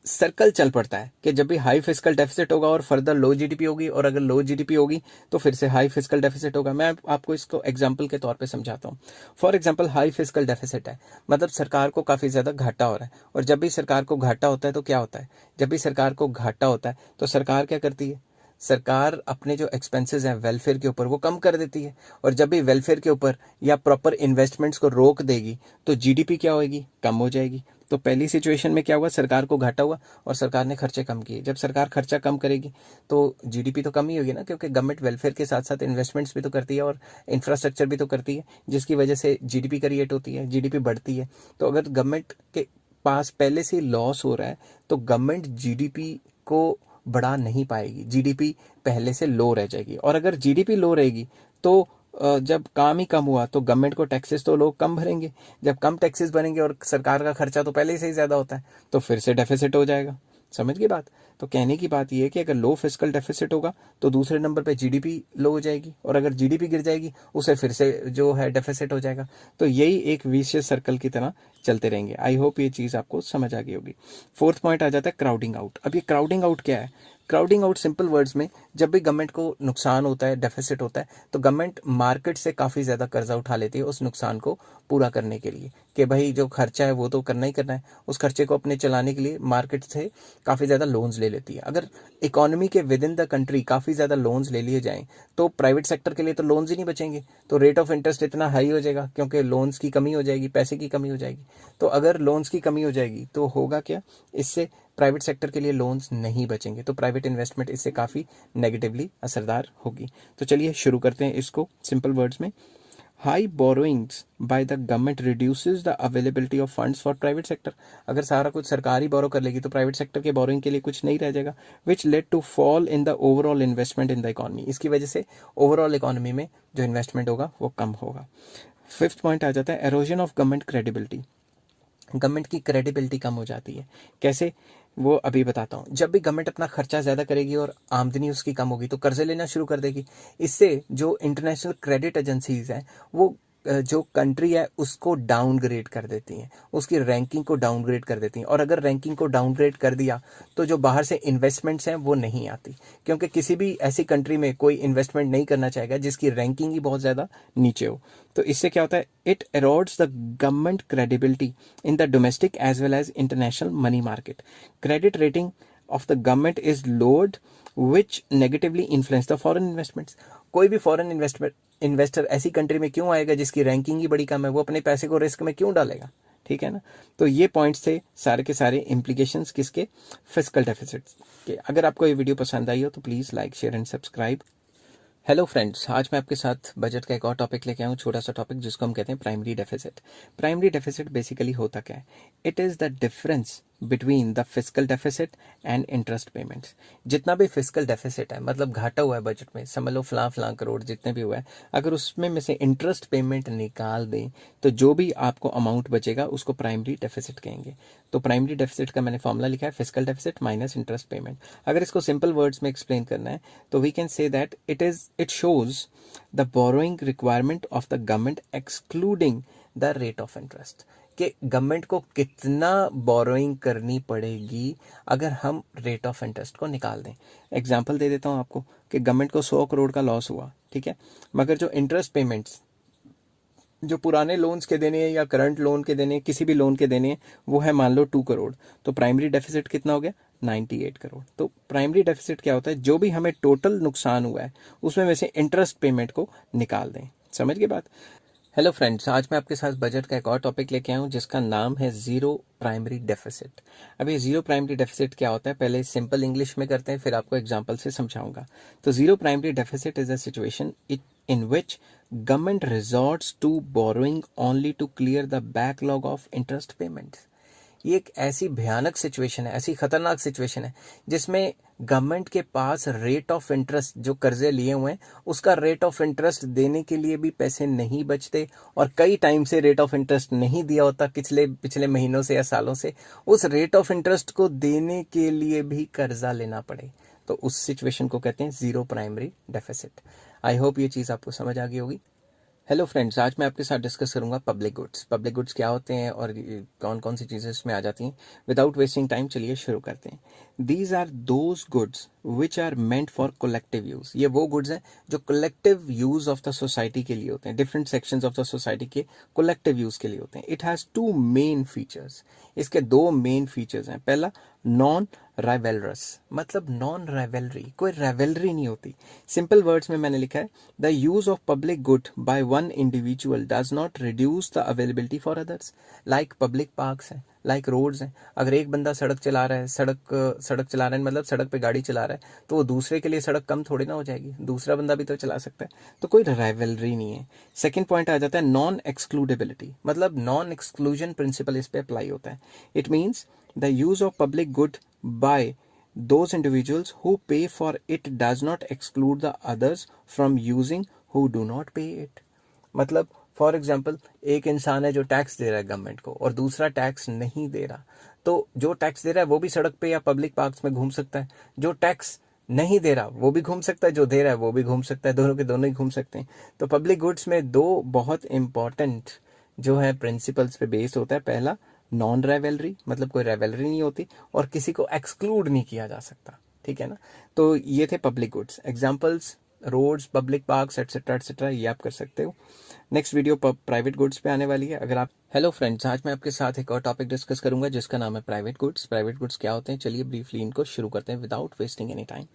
सर्कल चल पड़ता है कि जब भी हाई फिस्कल डेफिसिट होगा और फर्दर लो जीडीपी होगी, और अगर लो जीडीपी होगी तो फिर से हाई फिस्कल डेफिसिट होगा। मैं आपको इसको एग्जांपल के तौर पे समझाता हूँ। For example, high fiscal deficit है, मतलब सरकार को काफ़ी ज़्यादा घाटा हो रहा है। और जब भी सरकार को घाटा होता है तो क्या होता है, जब भी सरकार को घाटा होता है तो सरकार क्या करती है, सरकार अपने जो एक्सपेंसेस हैं वेलफेयर के ऊपर वो कम कर देती है। और जब भी वेलफेयर के ऊपर या प्रॉपर इन्वेस्टमेंट्स को रोक देगी तो जीडीपी क्या होगी, कम हो जाएगी। तो पहली सिचुएशन में क्या हुआ, सरकार को घाटा हुआ और सरकार ने खर्चे कम किए। जब सरकार खर्चा कम करेगी तो जीडीपी तो कम ही होगी ना, क्योंकि गवर्नमेंट वेलफेयर के साथ साथ इन्वेस्टमेंट्स भी तो करती है और इंफ्रास्ट्रक्चर भी तो करती है, जिसकी वजह से जीडीपी क्रिएट होती है, जीडीपी बढ़ती है। तो अगर गवर्नमेंट के पास पहले से लॉस हो रहा है तो गवर्नमेंट जीडीपी को बढ़ा नहीं पाएगी, जीडीपी पहले से लो रह जाएगी। और अगर जीडीपी लो रहेगी तो जब काम ही कम हुआ तो गवर्नमेंट को टैक्सेस तो लोग कम भरेंगे। जब कम टैक्सेस भरेंगे और सरकार का खर्चा तो पहले से ही ज़्यादा होता है तो फिर से डेफिसिट हो जाएगा। समझ गई बात। तो कहने की बात यह है कि अगर लो फिस्कल डेफिसिट होगा तो दूसरे नंबर पे जीडीपी लो हो जाएगी, और अगर जीडीपी गिर जाएगी उसे फिर से जो है डेफिसिट हो जाएगा। तो यही एक विशियस सर्कल की तरह चलते रहेंगे। आई होप ये चीज़ आपको समझ आ गई होगी। फोर्थ पॉइंट आ जाता है क्राउडिंग आउट। अब ये क्राउडिंग आउट क्या है, क्राउडिंग आउट सिंपल वर्ड्स में, जब भी गवर्नमेंट को नुकसान होता है, डेफिसिट होता है, तो गवर्नमेंट मार्केट से काफ़ी ज़्यादा कर्जा उठा लेती है उस नुकसान को पूरा करने के लिए, कि भाई जो खर्चा है वो तो करना ही करना है। उस खर्चे को अपने चलाने के लिए मार्केट से काफ़ी ज़्यादा लोन्स ले लेती है। अगर इकोनॉमी के विद इन द कंट्री काफ़ी ज़्यादा लोन्स ले लिए जाएँ तो प्राइवेट सेक्टर के लिए तो लोन्स ही नहीं बचेंगे, तो रेट ऑफ इंटरेस्ट इतना हाई हो जाएगा क्योंकि लोन्स की कमी हो जाएगी, पैसे की कमी हो जाएगी। तो अगर लोन्स की कमी हो जाएगी तो होगा क्या, इससे प्राइवेट सेक्टर के लिए लोन्स नहीं बचेंगे, तो प्राइवेट इन्वेस्टमेंट इससे काफ़ी नेगेटिवली असरदार होगी। तो चलिए शुरू करते हैं इसको सिंपल वर्ड्स में। High borrowings by the government reduces the availability of funds for private sector. अगर सारा कुछ सरकार ही बोरो कर लेगी तो प्राइवेट सेक्टर के बोरोइंग के लिए कुछ नहीं रह जाएगा, which led to fall in the overall investment in the economy. इसकी वजह से ओवरऑल इकॉनमी में जो इन्वेस्टमेंट होगा वो कम होगा। फिफ्थ पॉइंट आ जाता है halogen of government credibility. Government की क्रेडिबिलिटी कम हो जाती है। कैसे, वो अभी बताता हूँ। जब भी गवर्नमेंट अपना खर्चा ज़्यादा करेगी और आमदनी उसकी कम होगी तो कर्जे लेना शुरू कर देगी। इससे जो इंटरनेशनल क्रेडिट एजेंसीज हैं वो जो कंट्री है उसको डाउनग्रेड कर देती हैं, उसकी रैंकिंग को डाउनग्रेड कर देती हैं। और अगर रैंकिंग को डाउनग्रेड कर दिया तो जो बाहर से इन्वेस्टमेंट्स हैं वो नहीं आती, क्योंकि किसी भी ऐसी कंट्री में कोई इन्वेस्टमेंट नहीं करना चाहेगा जिसकी रैंकिंग ही बहुत ज़्यादा नीचे हो। तो इससे क्या होता है, it erodes the government credibility in the domestic as well as international money market. Credit rating of the government is lowered which negatively influence the foreign investments। कोई भी फॉरेन इन्वेस्टर ऐसी कंट्री में क्यों आएगा जिसकी रैंकिंग ही बड़ी कम है, वो अपने पैसे को रिस्क में क्यों डालेगा। ठीक है ना। तो ये पॉइंट्स थे सारे के सारे इम्प्लीकेशंस किसके, फिस्कल डेफिसिट्स के। अगर आपको ये वीडियो पसंद आई हो तो please like share and subscribe. Hello friends, आज मैं आपके साथ बजट का एक और टॉपिक लेके आया हूँ, छोटा सा टॉपिक जिसको हम कहते हैं primary deficit. Primary deficit basically होता क्या है, it is the difference between the fiscal deficit and interest payments. जितना भी फिस्कल डेफिसिट है, मतलब घाटा हुआ है बजट में, समझ लो फलां करोड़ जितने भी हुआ है, अगर उसमें में से इंटरेस्ट पेमेंट निकाल दें तो जो भी आपको अमाउंट बचेगा उसको प्राइमरी डेफिसिट कहेंगे। तो प्राइमरी डेफिसिट का मैंने फॉर्मूला लिखा है, fiscal deficit minus interest payment. अगर इसको सिंपल वर्ड्स में एक्सप्लेन करना है तो we can say that it shows the borrowing requirement of the government excluding the rate of interest, कि गवर्नमेंट को कितना बोरोइंग करनी पड़ेगी अगर हम रेट ऑफ इंटरेस्ट को निकाल दें। एग्जांपल दे देता हूं आपको कि गवर्नमेंट को 100 करोड़ का लॉस हुआ, ठीक है, मगर जो इंटरेस्ट पेमेंट्स जो पुराने लोन्स के देने हैं या करंट लोन के देने हैं, किसी भी लोन के देने हैं, वो है मान लो 2 करोड़, तो प्राइमरी डेफिसिट कितना हो गया, 98 करोड़। तो प्राइमरी डेफिसिट क्या होता है, जो भी हमें टोटल नुकसान हुआ है उसमें में से इंटरेस्ट पेमेंट को निकाल दें। समझ गए बात। हेलो फ्रेंड्स, आज मैं आपके साथ बजट का एक और टॉपिक लेके आया हूँ जिसका नाम है जीरो प्राइमरी डेफिसिट। अब ये जीरो प्राइमरी डेफिसिट क्या होता है, पहले सिंपल इंग्लिश में करते हैं, फिर आपको एग्जांपल से समझाऊंगा। तो zero primary deficit is a situation in which government resorts to borrowing only to clear the backlog of interest payments. ये एक ऐसी भयानक सिचुएशन है, ऐसी खतरनाक सिचुएशन है जिसमें गवर्नमेंट के पास रेट ऑफ इंटरेस्ट, जो कर्जे लिए हुए हैं उसका रेट ऑफ इंटरेस्ट देने के लिए भी पैसे नहीं बचते, और कई टाइम से रेट ऑफ इंटरेस्ट नहीं दिया होता, पिछले पिछले महीनों से या सालों से, उस रेट ऑफ इंटरेस्ट को देने के लिए भी कर्जा लेना पड़े। तो उस सिचुएशन को कहते हैं zero primary deficit. I hope ये चीज़ आपको समझ आ गई होगी। हेलो फ्रेंड्स, आज मैं आपके साथ डिस्कस करूंगा पब्लिक गुड्स। पब्लिक गुड्स क्या होते हैं और कौन कौन सी चीज़ें इसमें आ जाती हैं। विदाउट वेस्टिंग टाइम चलिए शुरू करते हैं। These are those goods which are meant for collective use. ये वो गुड्स हैं जो collective use of the society के लिए होते हैं, different sections of the society के कलेक्टिव यूज़ के लिए होते हैं। It has two main features. इसके दो मेन फीचर्स हैं। पहला, नॉन राइवेलरस, मतलब नॉन राइवेलरी, कोई राइवेलरी नहीं होती। सिंपल वर्ड्स में मैंने लिखा है, the use of public good by one individual does not reduce the availability for others. Like public parks हैं, लाइक रोड्स हैं। अगर एक बंदा सड़क चला रहा है, सड़क चला रहा है मतलब सड़क पे गाड़ी चला रहा है, तो वो दूसरे के लिए सड़क कम थोड़ी ना हो जाएगी, दूसरा बंदा भी तो चला सकता है। तो कोई राइवलरी नहीं है। सेकेंड पॉइंट आ जाता है नॉन एक्सक्लूडेबिलिटी, मतलब नॉन एक्सक्लूजन प्रिंसिपल इस पे अप्लाई होता है। It means the use of public good by those individuals who pay for it does not exclude the others from using who do not pay it। मतलब for example, एक इंसान है जो tax दे रहा है गवर्नमेंट को और दूसरा टैक्स नहीं दे रहा, तो जो टैक्स दे रहा है वो भी सड़क पे या पब्लिक पार्क्स में घूम सकता है, जो टैक्स नहीं दे रहा वो भी घूम सकता है, जो दे रहा है वो भी घूम सकता है, दोनों के दोनों ही घूम सकते हैं। तो पब्लिक गुड्स में दो बहुत इंपॉर्टेंट जो है प्रिंसिपल्स पे बेस्ड होता है। पहला, नॉन राइवलरी, मतलब कोई राइवलरी नहीं होती और किसी को एक्सक्लूड नहीं किया जा सकता। ठीक है ना। तो ये थे public goods. Examples, roads, public parks, etcetera etcetera, ये आप कर सकते हो। नेक्स्ट वीडियो प्राइवेट गुड्स पे आने वाली है। अगर आप हेलो फ्रेंड्स, आज मैं आपके साथ एक और टॉपिक डिस्कस करूंगा जिसका नाम है प्राइवेट गुड्स। प्राइवेट गुड्स क्या होते हैं, चलिए ब्रीफली इनको शुरू करते हैं विदाउट वेस्टिंग एनी टाइम।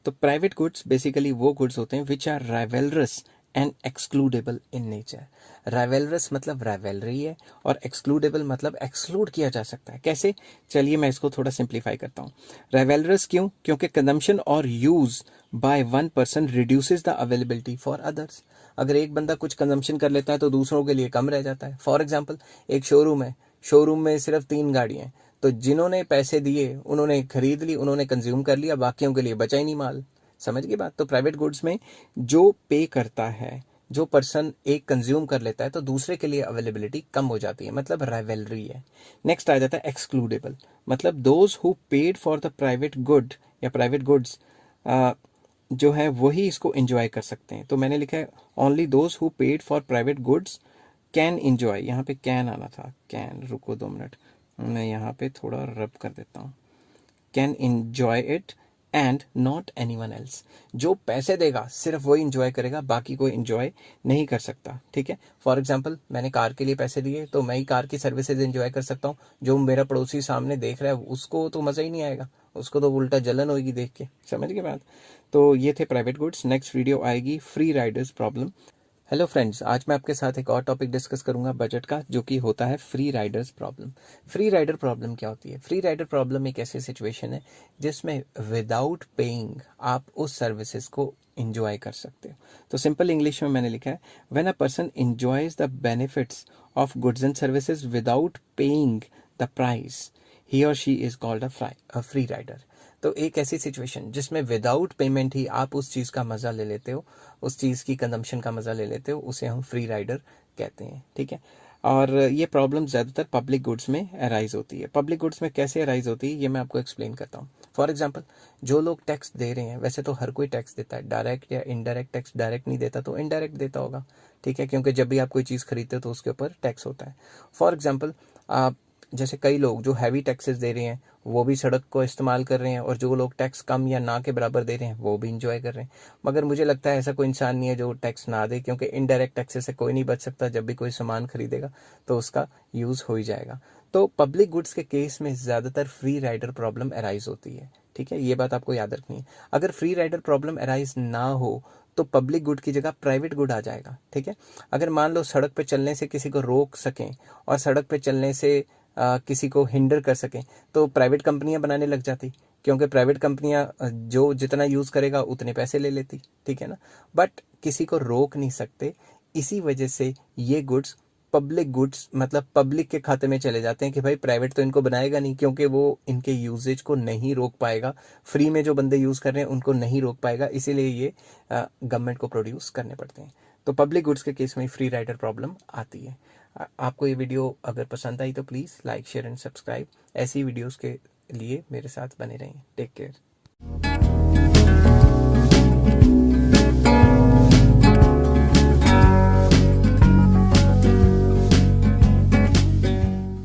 तो प्राइवेट गुड्स बेसिकली वो गुड्स होते हैं which are rivalrous and excludable in nature. Rivalrous मतलब राइवलरी है, और एक्सक्लूडेबल मतलब एक्सक्लूड किया जा सकता है। कैसे, चलिए मैं इसको थोड़ा सिंप्लीफाई करता हूँ। राइवलरस क्यों, क्योंकि कंजम्पशन और use by one person reduces the availability for others. अगर एक बंदा कुछ कंजम्पशन कर लेता है तो दूसरों के लिए कम रह जाता है। फॉर एग्जाम्पल, एक शोरूम है, शोरूम में सिर्फ 3 गाड़ियां हैं, तो जिन्होंने पैसे दिए उन्होंने खरीद ली, उन्होंने कंज्यूम कर लिया, बाकियों के लिए बचा ही नहीं माल। समझ गई बात। तो प्राइवेट गुड्स में जो पे करता है, जो पर्सन एक कंज्यूम कर लेता है, तो दूसरे के लिए अवेलेबिलिटी कम हो जाती है, मतलब राइवलरी है। नेक्स्ट आ जाता है एक्सक्लूडेबल, मतलब those who paid for the private good या प्राइवेट गुड्स जो है वही इसको एंजॉय कर सकते हैं। तो मैंने लिखा है only those who paid for private goods can enjoy. यहाँ पे कैन आना था, कैन, रुको 2 मिनट, मैं यहाँ पे थोड़ा रब कर देता हूँ। Can enjoy it and not anyone else. जो पैसे देगा सिर्फ वही इंजॉय करेगा, बाकी कोई इंजॉय नहीं कर सकता। ठीक है। फॉर एग्जांपल, मैंने कार के लिए पैसे दिए तो मैं ही कार की सर्विसेज इंजॉय कर सकता हूँ। जो मेरा पड़ोसी सामने देख रहा है उसको तो मज़ा ही नहीं आएगा, उसको तो उल्टा जलन होगी देख के। समझ के बात। तो ये थे प्राइवेट गुड्स। नेक्स्ट वीडियो आएगी free riders problem. Hello friends, आज मैं आपके साथ एक और टॉपिक डिस्कस करूंगा बजट का, जो कि होता है free riders problem. Free rider problem क्या होती है? फ्री राइडर प्रॉब्लम एक ऐसी सिचुएशन है जिसमें विदाउट पेइंग आप उस सर्विसेज को इंजॉय कर सकते हो। तो सिंपल इंग्लिश में मैंने लिखा है, when a person enjoys the benefits of goods and services without paying the price, he और she is called a free rider. तो एक ऐसी सिचुएशन जिसमें विदाउट पेमेंट ही आप उस चीज़ का मज़ा ले लेते हो, उस चीज़ की कंजम्पशन का मज़ा ले लेते हो, उसे हम फ्री राइडर कहते हैं। ठीक है। और ये प्रॉब्लम ज़्यादातर पब्लिक गुड्स में अराइज होती है। पब्लिक गुड्स में कैसे अराइज होती है ये मैं आपको एक्सप्लेन करता हूँ। फॉर एग्जांपल, जो लोग टैक्स दे रहे हैं, वैसे तो हर कोई टैक्स देता है, डायरेक्ट या इनडायरेक्ट टैक्स, डायरेक्ट नहीं देता तो इनडायरेक्ट देता होगा। ठीक है, क्योंकि जब भी आप कोई चीज़ खरीदते हो तो उसके ऊपर टैक्स होता है। फॉर एग्जाम्पल, आप जैसे कई लोग जो हैवी टैक्सेस दे रहे हैं वो भी सड़क को इस्तेमाल कर रहे हैं, और जो लोग टैक्स कम या ना के बराबर दे रहे हैं वो भी इंजॉय कर रहे हैं। मगर मुझे लगता है ऐसा कोई इंसान नहीं है जो टैक्स ना दे, क्योंकि इनडायरेक्ट टैक्सेस से कोई नहीं बच सकता। जब भी कोई सामान खरीदेगा तो उसका यूज़ हो ही जाएगा। तो पब्लिक गुड्स के केस में ज़्यादातर फ्री राइडर प्रॉब्लम अराइज होती है। ठीक है, ये बात आपको याद रखनी है। अगर फ्री राइडर प्रॉब्लम अराइज ना हो तो पब्लिक गुड की जगह प्राइवेट गुड आ जाएगा। ठीक है, अगर मान लो सड़क पे चलने से किसी को रोक सकें और सड़क पे चलने से किसी को हिंडर कर सकें, तो प्राइवेट कंपनियां बनाने लग जाती, क्योंकि प्राइवेट कंपनियां जो जितना यूज़ करेगा उतने पैसे ले लेती। ठीक है ना, बट किसी को रोक नहीं सकते। इसी वजह से ये गुड्स पब्लिक गुड्स मतलब पब्लिक के खाते में चले जाते हैं कि भाई प्राइवेट तो इनको बनाएगा नहीं, क्योंकि वो इनके यूजेज को नहीं रोक पाएगा। फ्री में जो बंदे यूज़ कर रहे हैं उनको नहीं रोक पाएगा, इसीलिए ये गवर्नमेंट को प्रोड्यूस करने पड़ते हैं। तो पब्लिक गुड्स के केस में फ्री राइडर प्रॉब्लम आती है। आपको ये वीडियो अगर पसंद आई तो please like share and subscribe. ऐसी वीडियोस के लिए मेरे साथ बने रहें। Take care.